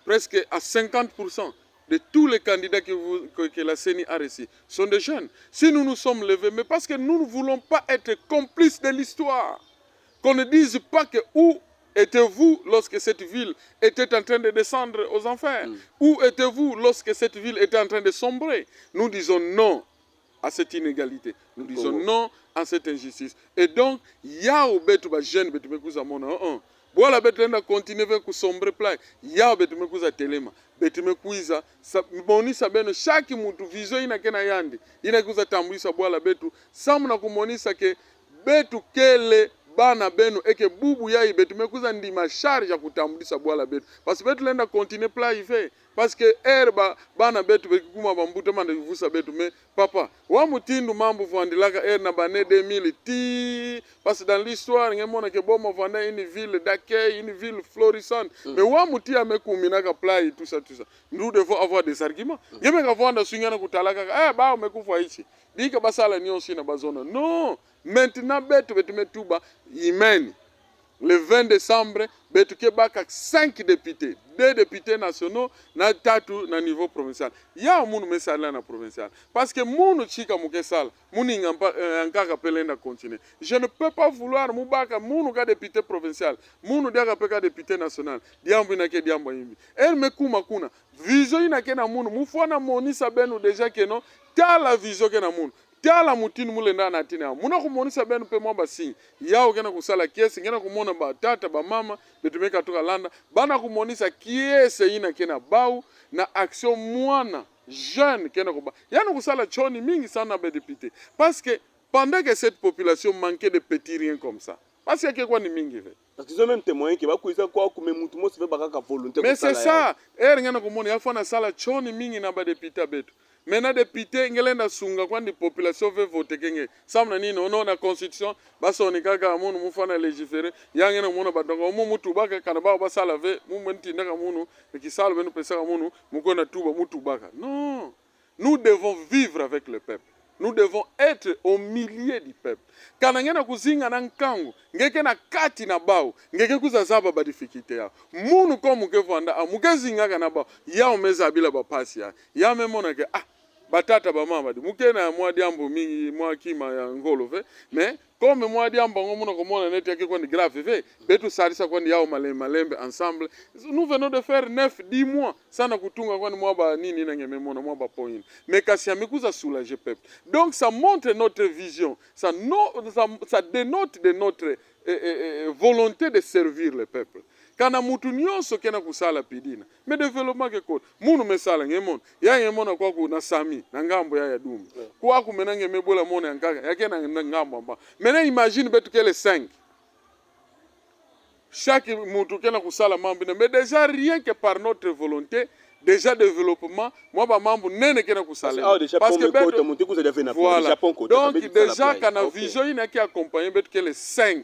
presque à 50% de tous les candidats que la CENI a reçus sont des jeunes. Si nous nous sommes levés, mais parce que nous ne voulons pas être complices de l'histoire, qu'on ne dise pas que où étiez-vous lorsque cette ville était en train de descendre aux enfers? Où étiez-vous lorsque cette ville était en train de sombrer? Nous disons non à cette inégalité. Nous disons non à cette injustice. Et donc, il y a au betu ba jeune betu mekuza mona voilà betu na continuer avec sombre plat. Il y a betu mekuza telema. Betu mekuza monisa beno chaque mutu vision ina kena yandi. Ina kuza tambulisa bwala betu. Samu na kumonisa ke betu kele bana beno eke bubu yai betu mekuza ndima charge ya kutambulisa bwala betu parce betu lenda continuer pla ife parce que erba bana betu bekuma bambuta manda vivusa betu me papa wa mutindu mambo vandilaka na bane 2000 ti parce dans l'histoire ngemona ke boma vanda une ville d'accueil, une ville florissante mais wa mutia mekuminaka pla tout ça nous devons avoir des arguments ngemeka vanda swingana kutalaka ba mekufa ichi dika basala nyonsi na bazona non. Maintenant, betu metuba imeni. Le 20 décembre, betu kebaka 5 députés, 2 députés nationaux, na tatu na niveau provincial. Ya munu mesala na provincial. Parce que munu chika mukesala, munu ngaka pelenda continuer. Je ne peux pas vouloir mubaka munu ka député provincial, munu diaka peka député national. Diambu inake diambu imbi. El mekuma kuna. Vision inake na munu. Mufwana monisa benu deja keno. Ta la vision ke na munu. Tiala mutini mule ndana atina. Muna kumonisa benu pe mwaba singi. Yao kena kusala kiesi. Kena kumona ba tata, ba mama. Betumeka tuka landa. Bana kumonisa kiesi ina kena bau. Na action mwana. Jeune kena kuba. Yana kusala choni mingi sana be député. Parce que pendant que cette population manquait de petits riens comme ça. Parce qu'il y a quoi ni mingi fait. Parce qu'ils ont même témoigné qu'il va courir quoi comme mutumo se fait bakaka volonté. Mais c'est ça. Ngena kumona yafana sala choni mingi na ba député betu. Maintenant député ngelenda sunga kwandi population veut voter kenge samna nini ono na constitution basoni kaka munu mufana légiférer yangena munu badonga mu mutu baka kana ba basala ve mu menti ndaka munu kisala benu pesa munu mukona tuba mutu baka non, nous devons vivre avec le peuple. Nous devons être au milieu du peuple. Kana ngena kuzinga na nkangu ngeke na kati na bao ngeke kuzazaba ba difficulté ya munu ko mukevanda mukezinga kana bao ya omeza bila ba pasi ya memona ke batata ba mama di mukena mwa diambo mingi mwa kima ya ngolo ve mais comme mwa diambo ngomuna komona net yake kwa ni grave ve betu sarisa kwa ni yao malembe ensemble nous venons de faire 9-10 mois sana kutunga kwa ni mwa ba nini na ngememona mwa ba point mais kasi amekuza soulager peuple donc ça montre notre vision ça dénote de notre volonté de servir le peuple. Kana mutu nyonso kena kusala pidina me development ke ko munu mesala ngemona ya ngemona kwa ku na sami na ngambo ya dumu kwa ku menange mebola mona yankaka yake na ngambo amba mena imagine betu kele 5 chaque mutu kena kusala mambo mais déjà rien que par notre volonté déjà développement moi ba mambo nene kena kusala parce que betu voilà donc déjà kana vision ina ki accompagner betu kele 5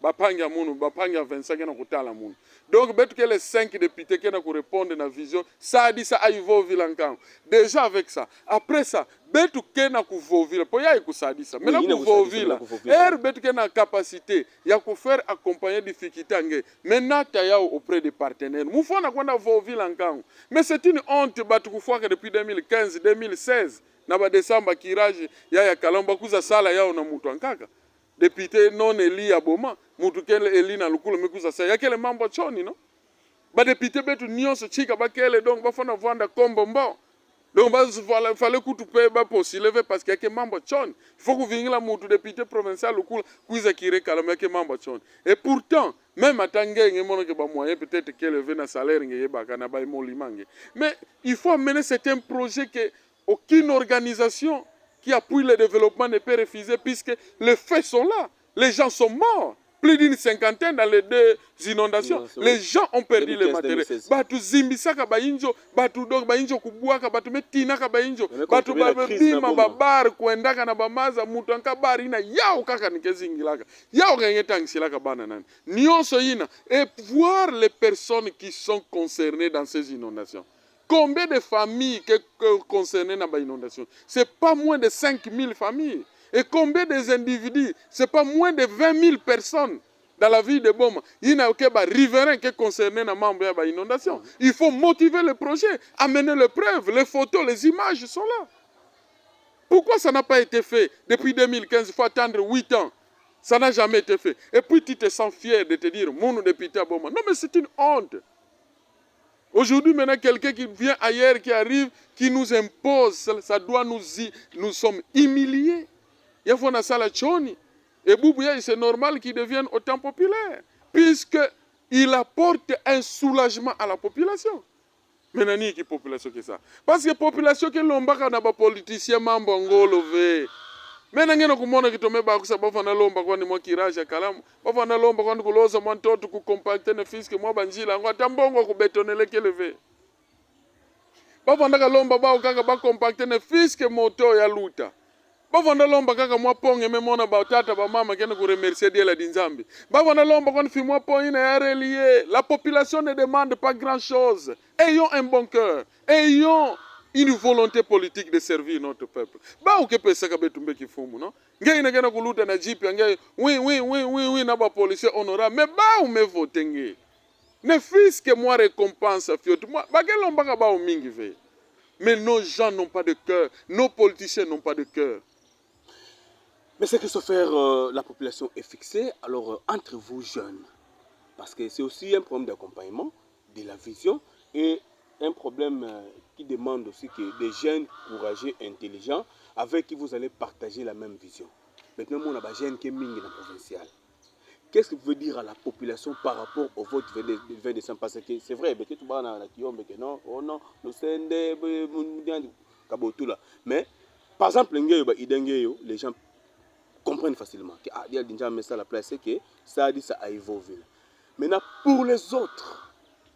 bapanga munu bapanga 25 na kutala munu Donc, que les 5 députés qui ont répondu à la vision, ça a dit ça à Yvoville en déjà avec ça. Après ça, betu kena kuvovila po ya ikusadi ça maintenant kuvovila betu kena capacité ya faire accompagner difficulté ange maintenant taya auprès des partenaires mufona kwenda vovila nkango mais c'est une honte batu kufuaka depuis 2015 2016 na ba décembre kirage ya kalamba kuza sala yao na mutu ankaka député non eli ya boma mutu kele eli na lukulu mekuza sa yakele mambo choni no ba député betu nyonso chika bakele donc bafona vanda kombo mbo. Donc, il fallait que tu payes pour s'y lever parce qu'il y a des membres de il faut que vous veniez là, mon député provincial, le coup, vous qui calme, il y a membres de et pourtant, même à Tanguay, il y a moyen peut-être qu'il y a un salaire, mais il faut amener certains projets que aucune organisation qui appuie le développement ne peut refuser puisque les faits sont là. Les gens sont morts. Plus d'une cinquantaine dans les 2 inondations. Les gens ont perdu les matériels. Batu zimbisaka bainjo, batu dog bainjo kubuaka, batu metinaka bainjo, batu babima babar kuendaka na bamaza mutu anka bar ina yao kaka nikezingilaka. Yao kengetangsilaka bana nani. Nyonso ina et voir les personnes qui sont concernées dans ces inondations. Combien de familles concernées dans les inondations? C'est pas moins de 5000 familles. Et combien des individus? Ce n'est pas moins de 20 000 personnes dans la ville de Boma. Il y a un riverain qui est concerné dans l'inondation. Il faut motiver le projet, amener les preuves, les photos, les images sont là. Pourquoi ça n'a pas été fait depuis 2015? Il faut attendre 8 ans. Ça n'a jamais été fait. Et puis tu te sens fier de te dire, mon député à Boma. Non mais c'est une honte. Aujourd'hui, maintenant, quelqu'un qui vient ailleurs, qui arrive, qui nous impose, ça doit nous sommes humiliés. Il faut que ça la choni. Et Boubouya, c'est normal qu'il devienne autant populaire. Puisqu'il apporte un soulagement à la population. Mais nani qui population que ça? Parce que la population qui l'ombaka na ba politicien mambo ngolove. Mais nangena kumona kitome ba kusa bafana lomba kwani mwa kiraja kalamu. Bafana lomba kwani kuloza mwantoto ku compacter na fiske mwa banjila ngwa tambongo ku betonele keleve. Bafana kalomba ba ukaka ba compacter na fiske moto ya luta. Bavanda lomba kaka mwa ponge memona ba tata ba mama kene ku remercier Dieu la dinzambi. Bavanda lomba kon fi mwa ponge na relié. La population ne demande pas grand-chose. Ayons un bon cœur. Ayons une volonté politique de servir notre peuple. Ba uke pesa ka betumbe kifumu no. Ngey na kena kuluta na jipi ngey oui na ba policier honorable mais ba ume voter ngey. Ne fils que moi récompense fiot. Moi ba ke lomba ka ba mingi ve. Mais nos gens n'ont pas de cœur, nos politiciens n'ont pas de cœur. Mais c'est que se faire la population est fixée, alors entre vous jeunes, parce que c'est aussi un problème d'accompagnement, de la vision, et un problème qui demande aussi que des jeunes courageux, intelligents, avec qui vous allez partager la même vision. Maintenant, on a des jeunes qui sont dans la provinciale. Qu'est-ce que vous voulez dire à la population par rapport au vote du 20 décembre? Parce que c'est vrai, mais par exemple, les gens comprennent facilement que il y a ça la place, c'est que ça a dit ça à Yvoville. Maintenant, pour les autres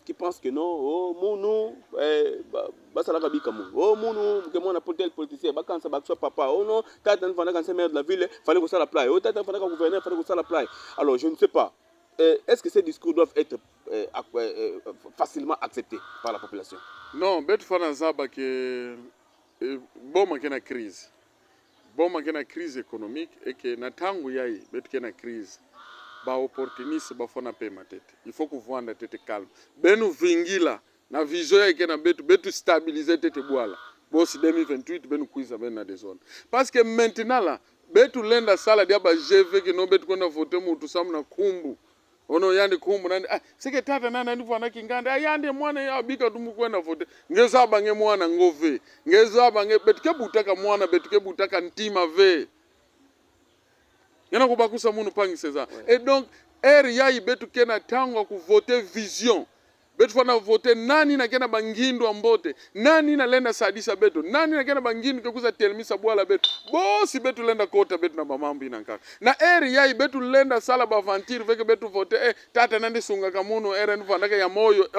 qui pensent que non, oh mon nom, ça la bika mon, oh mon nom, que moi n'importe quel politicien, quand ça soit papa, oh non, quand c'est maire de la ville, fallait que ça la plaie, oh quand fallait que gouverneur, fallait que ça la plaie. Alors je ne sais pas, est-ce que ces discours doivent être facilement acceptés par la population? Non, bet fanazaba que bon manque na crise. Bon manque na crise économique et que na tangu yai bet que na crise. Ba opportuniste ba fona pe ma tête. Il faut que vous vende tête calme. Benu vingila na vision yai que na betu stabiliser tête boala. Boss 2028 benu kuiza ben na des zones. Parce que maintenant là betu lenda sala dia ba GV que no betu kona voter mutu samu na kumbu. Ono yande kumbu nani c'est que tata nana ndi vana kinganda yande mwana ya bika tumu kwenda vote ngeza bange mwana ngove ngeza bange betuke butaka mwana betuke butaka ntima ve yana kubakusa munu pangi seza et donc ya betuke na tango ku voter vision betu fana voter nani na kena bangindo ambote nani na lenda sadisa betu nani na kena bangindo kukuza telmisa bwala betu bosi betu lenda kota betu na mamambi nankaka na ya betu lenda sala bavantir veke betu voter tata nandi sunga kamuno nufandaka ya moyo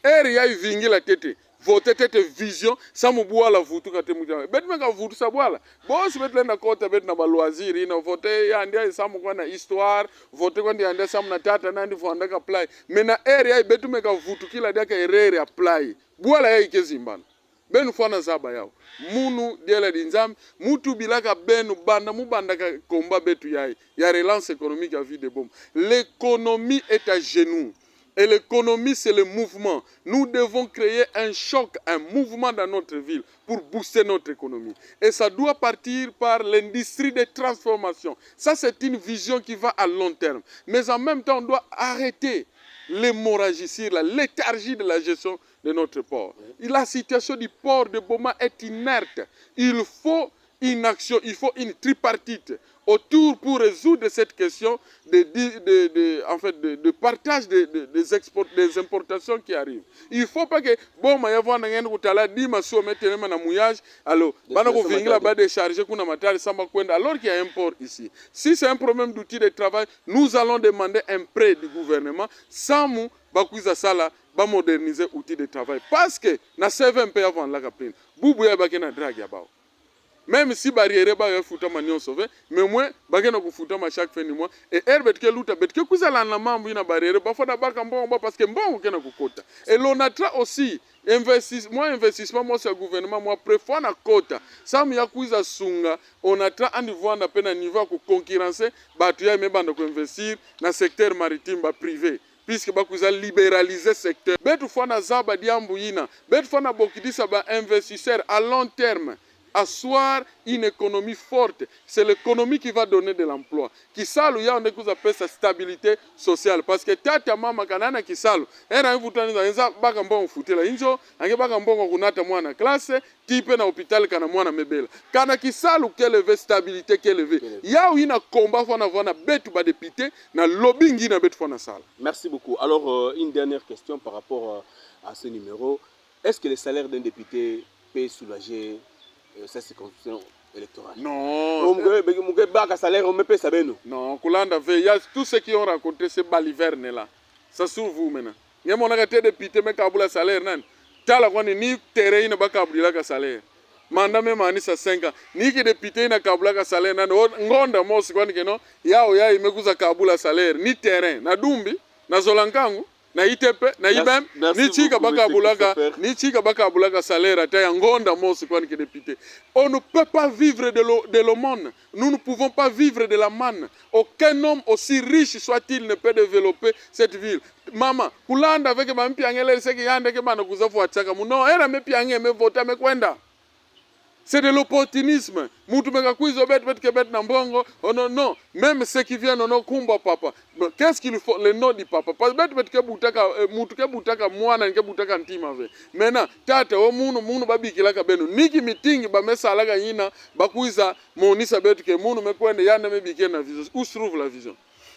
ya vingila tete voter cette vision ça mu bwala vutu kate mu jama bet meka vutu sa bwala boss bet lenda kota bet na balwaziri ina voter ya ndia samu kwa na histoire voter kwa ndia samu na tata nandi vanda ka apply mena area betu meka vutu kila dia ka erere apply bwala ya ikezimbana benu fana zaba yao munu diela dinzam mutu bilaka benu banda mubanda ka komba betu yai ya relance économique à vie de bombe. L'économie est à genoux et l'économie c'est le mouvement. Nous devons créer un choc, un mouvement dans notre ville pour booster notre économie et ça doit partir par l'industrie de transformation. Ça c'est une vision qui va à long terme mais en même temps on doit arrêter l'hémorragie sur la léthargie de la gestion de notre port. La situation du port de Boma est inerte. Il faut une action, il faut une tripartite autour pour résoudre cette question de partage des importations qui arrivent. Il ne faut pas que Boma yavana ngene kutala di maso metelema na mouillage alors bana ko vingila ba décharger kuna matari samba kwenda alors qu'il y a un port ici. Si c'est un problème d'outils de travail, nous allons demander un prêt du gouvernement sans mou bakuiza sala ba moderniser outils de travail parce que na 7 mpe avant la kapine bubu ya bakena drag ya bao. Même si barrière ba yafuta manio sauvé mais moi bakena kufuta ma chaque fin du mois et herbet ke luta bet ke kuzala na mambo ina barrière ba foda baka mbongo parce que mbongo kena kukota et l'onatra aussi investissement moi c'est gouvernement moi préfère na kota sam ya kuiza sunga onatra andi vanda pena niveau ku concurrencer batu ya mebanda ko investir na secteur maritime ba privé puisque bakuza libéraliser secteur betu fana zaba diambu ina betu fana bokidisa ba investisseur à long terme asseoir une économie forte. C'est l'économie qui va donner de l'emploi. Kisalu ya on ekuza pesa stabilité sociale parce que tata mama kanana kisalu era mvutani za baka mbongo futela injo ange baka mbongo kunata mwana classe tipe na hôpital kana mwana mebela kana kisalu keleve stabilité keleve ya ina combat fona vona betu ba député na lobbying na betu fona sala. Merci beaucoup. Alors une dernière question par rapport à ce numéro. Est-ce que le salaire d'un député peut soulager cette circonscription électorale? Non. Non, Koulanda, il y a tous ceux qui ont raconté ces balivernes là. Ça sur vous maintenant. Il y a mon arrêté de député mais kabula salaire nan. Tala kwani ni terrain na bakabula ka salaire. Manda me mani sa 5 ans. Ni ki député na kabula ka salaire nan ngonda mosi kwani keno yao ya imekuza kabula salaire ni terrain na dumbi na zolankangu na itepe na ibem ni chika baka bulaka salaire ata ya ngonda mosi kwani ke député. On ne peut pas vivre de l'aumône. Nous ne pouvons pas vivre de la manne. Aucun homme aussi riche soit-il ne peut développer cette ville. Mama kulanda avec ma mpiangele seki yande ke bana kuzafu achaka muno era me piange me vota me kwenda. C'est de l'opportunisme. Moutou meka kuizo bet kebet na mbongo. Oh non, non. Même ceux qui viennent, non, kumba papa. Qu'est-ce qu'il faut? Le nom du papa. Parce que bet kebutaka, moutou kebutaka mwana, kebutaka ntima ve. Maintenant, tata, o munu babi kilaka benu. Niki meeting, ba mesa alaga yina, ba kuiza, monisa bet ke munu mekwende, yande me bike na vision. Où se trouve la vision?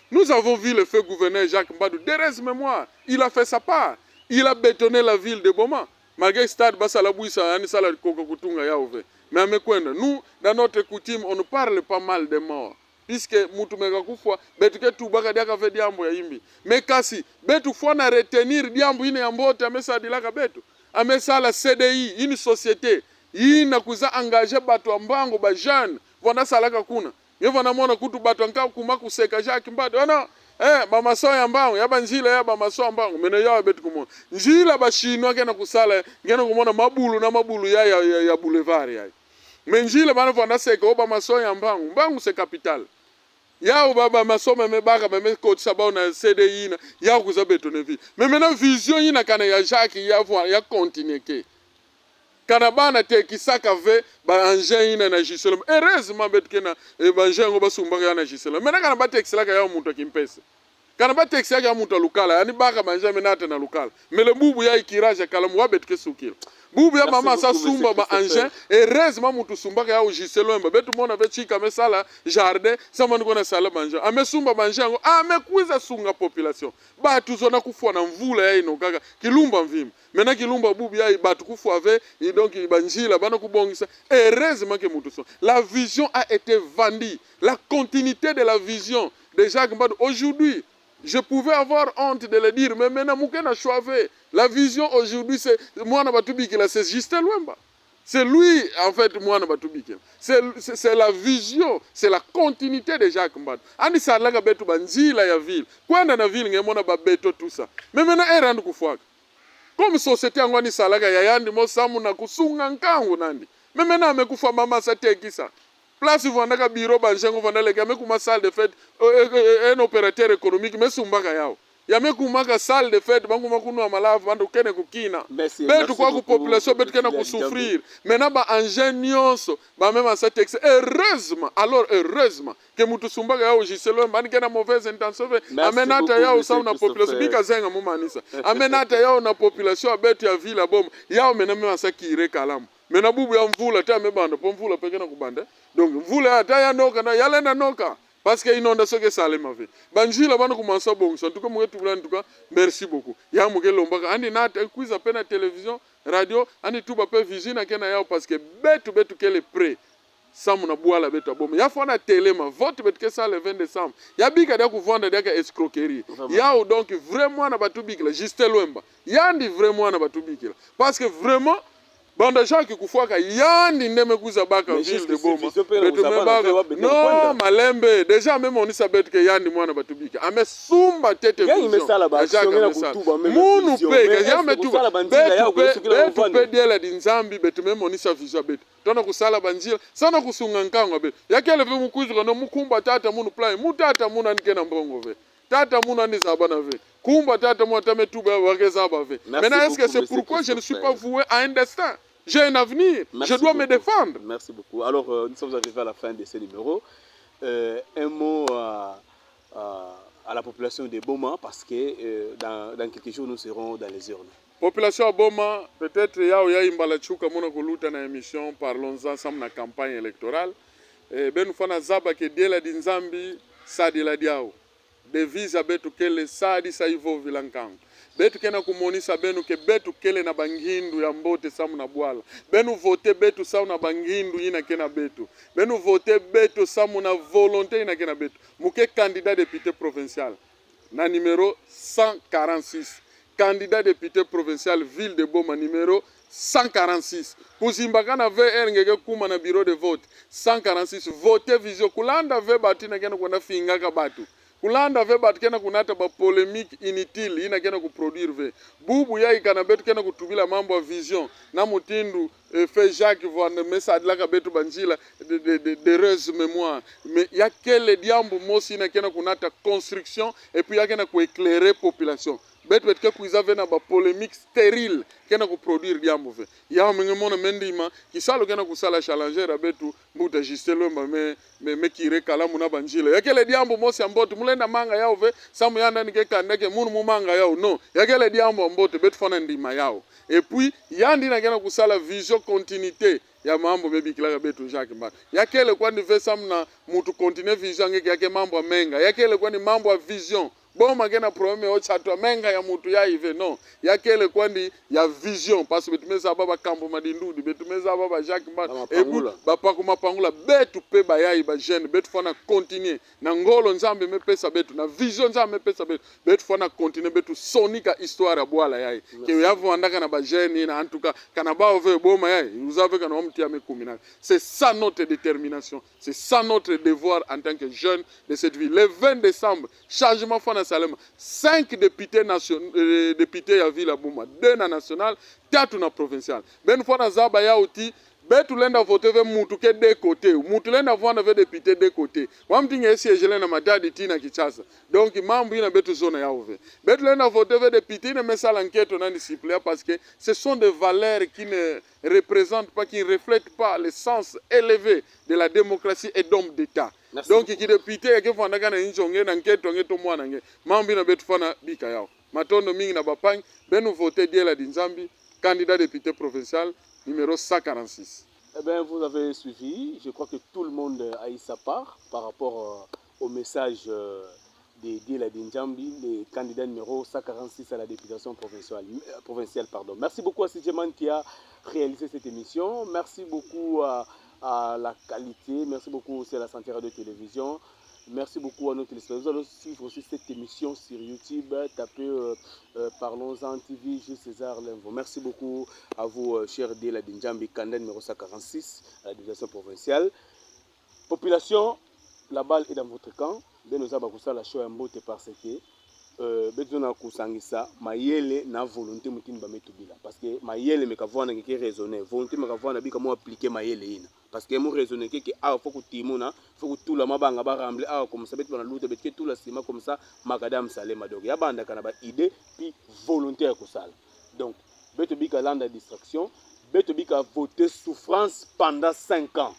Nous avons vu le feu gouverneur Jacques Mbadou. Derez mémoire. Il a fait sa part. Il a bétonné la ville de Boma. Malgré stade, basa la bouissa, yani sala koko kutunga ya ouve. Mais nous, dans notre coutume, on ne parle pas mal des morts. Puisque mutu meka kufwa, betu ke tubaka diaka fe diambo ya imbi. Mais kasi, betu fwa na retenir diambo ine ya mbote, amesa dilaka betu. Amesa la CDI, une société. Ina kuza engagé batu ambango, ba jeune. Vona salaka kuna. Yevona mona kutu batu anka kumaku seka Jacques Mbadou. Wana, ba maso ya mbango, yaba njila ya ba maso ya mbango. Mene yawa betu kumona. Njila ba chinois kena kusala, kena kumona mabulu ya boulevard ya. Menjile bana vanda seka oba maso ya mbangu. Mbangu se capital. Yao baba maso meme baka meme coach sabao na CDI na yao kuza betone vi. Mais maintenant vision yina kana ya Jacques ya continuer ke. Kana bana te kisaka ve ba engin yina na Giselom. Heureusement betke na ba engin ngo basumba ya na Giselom. Maintenant kana ba texte la ka ya muntu kimpesa. Kana ba texte ya muntu lukala yani baka manja menata na lukala. Mele bubu ya ikiraje kalamu wa betke sukil. Bubu ya mama sa sumba ba engin heureusement mutu sumbaka ya Giselom ba betu mona ve chika mesala jardin sama ndiko na sala banja ame sumba banja ngo amekuiza sunga population ba tuzona kufua na mvula ya ino kaka kilumba mvima mena kilumba bubu ya batu kufua ve et donc banjila bana kubongisa heureusement que mutu so la vision a été vendue la continuité de la vision de Jacques Mbadou aujourd'hui Je pouvais avoir honte de le dire, mais maintenant, Moukena Chouave, la vision aujourd'hui, c'est Mouana Batubikila, c'est Justin Luemba. C'est lui, en fait, Mouana Batubikila. C'est la vision, c'est la continuité de Jacques Mbad. Ani Salaga Betu Banzila ya ville. Quand dans la ville, on a Beto tout ça. Mais maintenant, elle rend Koufouak. Comme société, on a Salaga Yayandi, Mosamu na Kusunga Nkangu Nandi. Mais maintenant, on a Koufa Mama Satekisa. Place où on a bureau, banjango, on a les gamins comme salle de fête, un opérateur économique, mais Sumbaka Yao. Yame kumaka salle de fête, bangu makunu amalavu, bandu kene kukina. Betu kwa population, betu kene kusouffrir. Maintenant, ba ingéniose, ba même à cet excès. Heureusement, alors heureusement, que mutu Sumbaka Yao, jiselo, bani kena mauvaise intention. Amenata Yao, sa una population, bika zenga mumanisa. Amenata Yao na population, abetu ya vila bom. Yao mename à sa kire kalamu. Mena bubu ya mvula ta mebanda po mvula peke na kubanda donc mvula ta ya noka na yale na noka parce que inondation ke sale mave banjila bana commencer bon en tout cas moi tout en tout cas merci beaucoup ya muke lombaka andi na kuiza pena télévision radio andi tout ba pe vision na kena yao parce que betu ke le prêt samu na bwala betu abomo ya fona télé ma vote betu ke ça le 20 décembre ya bika da ku vendre da escroquerie yao donc vraiment na batu bikila Justin Luemba yandi vraiment na batu bikila parce que vraiment banda Jacques Kufwaka yandi ndeme kuza baka ville de Boma non malembe déjà même on isabet que yandi mwana batubika ame sumba tete munu pe yame tu betu diela dinzambi betu même on isa vision betu tona kusala banjila sana kusunga nkangwa betu yakele ve mukuzwa no mukumba tata munu plan mutata muna nikena mbongo ve tata muna ni zabana ve kumba tata mwana tame tuba wakeza ba ve maintenant est-ce que c'est pourquoi je ne suis pas voué à un destin? J'ai un avenir, je dois me défendre. Merci beaucoup. Alors, nous sommes arrivés à la fin de ce numéro. Un mot à la population de Boma, parce que dans quelques jours, nous serons dans les urnes. Population de Boma, peut-être il y a une balachuka mona kuluta na émission, parlons ensemble na campagne électorale. Ben nous faisons zaba que Dieu la dinzambi, sa de la diao. Devise à betu kele sa di sa ivo vilankang. Betu kena kumonisa benu ke betu kele na bangindu ya mbote samu na bwala. Benu vote betu samu na bangindu ina kena betu. Benu vote betu samu na volonté ina kena betu. Muke candidat député provincial. Na numéro 146. Candidat député provincial ville de Boma numéro 146. Kuzimbaka na VR ngeke kuma na bureau de vote. 146. Vote visio kulanda ve batu ina kena kuna fingaka batu. Kulanda ve bat kena kunata ba polémique inutile ina kena ku produire ve bubu ya ikana betu kena kutubila mambo ya vision na mutindu fait Jacques voir message la ka betu banjila de heureuse mémoire mais ya kele diambo mosi ina kena kunata construction et puis ya kena ku éclairer population betu betu kuiza ve na ba polémique stérile kena ku produire diambo ve ya mengemona mendima kisalo kena kusala challenger betu mbuta Justin Luemba me kire kala muna banjila yakele diambo mosi amboto mulenda manga yao ve samu yanda nike kandeke munu mumanga yao no yakele diambo amboto betu fona ndima yao et puis yandi na kena kusala vision continuité ya mambo bebi kilaka betu Jacques Mbad yakele kwani ve samu na mutu continue vision ngeke yake mambo menga yakele kwani mambo ya vision Boma kena problème o chatwa menga ya mutu ya ive no yakele kwani ya vision parce que betumeza baba kambo madindudi betumeza baba Jacques Mbad ebu bapa kuma pangula betu pe bayayi ba jeune betu fona continuer na ngolo nzambe mepesa betu na vision nzambe mepesa betu fona continuer betu sonika histoire ya bwala yayi ke yavu andaka na ba jeune na en tout cas kana ba ove boma yayi vous avez kana omtia mekumina c'est ça notre détermination c'est ça notre devoir en tant que jeune de cette ville le 20 décembre changement fona Salema 5 députés nationaux députés ya ville Boma 2 na national 3 na provincial ben fona zaba ya uti betu lenda voter ve mutu ke de côté mutu lenda vona ve député de côté wamtinga esiegele na madadi tina kichasa donc mambo ina betu zone ya ove betu lenda voter ve député ne mesala enquête na discipline parce que ce sont des valeurs qui ne représentent pas qui ne reflètent pas le sens élevé de la démocratie et d'homme d'état. Merci donc qui député yake vanda kana injonge na enquête ngeto mwana nge mambo ina betu fana bika yao matondo mingi na bapang benu voter Diela Dinzambi candidat député provincial numéro 146. Eh bien, vous avez suivi. Je crois que tout le monde a eu sa part par rapport au message de Diela Dinzambi, le candidat numéro 146 à la députation provinciale. Merci beaucoup à Sidjeman qui a réalisé cette émission. Merci beaucoup à la qualité. Merci beaucoup aussi à la Santé Radio Télévision. Merci beaucoup à nos téléspectateurs. Nous allons suivre aussi cette émission sur YouTube. Tapez Parlons-en TV, Gilles César Lemvo. Merci beaucoup à vous, chers D. La Dindjambi, Kanda numéro 146, à la division provinciale. Population, la balle est dans votre camp. Bien nous avons la show en beauté parce que besoin kusangisa mayele na volonté mutini ba metubila parce que mayele mekavwana ngeke raisonner volonté mekavwana bika mo appliquer mayele ina parce que mo raisonner que ah faut que timuna faut que tout la mabanga ba rambler ah comme ça bet bana luta bet que tout la sima comme ça makadam salema donc ya banda kana ba idée puis volonté ko sala donc beto bika landa distraction beto bika voter souffrance pendant 5 ans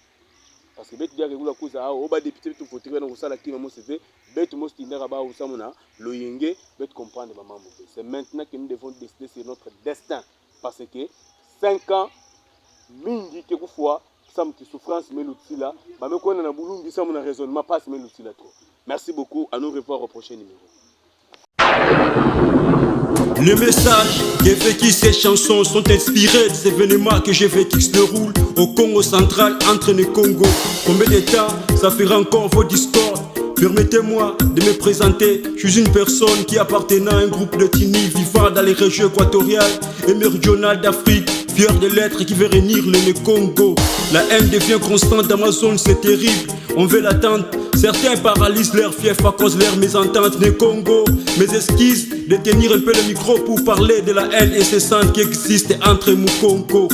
parce que beto dia regula kuza ah oba député tout voter na ko sala kima mo CV beto mo stindera ba usamuna loyenge beto comprendre maman. C'est maintenant que nous devons décider sur notre destin parce que 5 ans mingi que fois ça me souffrance mais l'outil là ba me kona na bulungi ça mon raisonnement passe mais l'outil là trop. Merci beaucoup, à nous revoir au prochain numéro. Les messages qu'évoquent ces chansons sont inspirés des événements que j'ai vécu se déroulent au Congo central entre les Congo. Combien de temps ça fera encore vos discords? Permettez-moi de me présenter, je suis une personne qui appartenant à un groupe de Tini vivant dans les régions équatoriales et méridionales d'Afrique, fier de l'être qui veut réunir le Congo. La haine devient constante dans ma zone, c'est terrible, on veut l'attendre. Certains paralysent leur fief à cause de leur mésentente des Congo. Mes esquisses de tenir un peu le micro pour parler de la haine incessante qui existe entre Mukongo.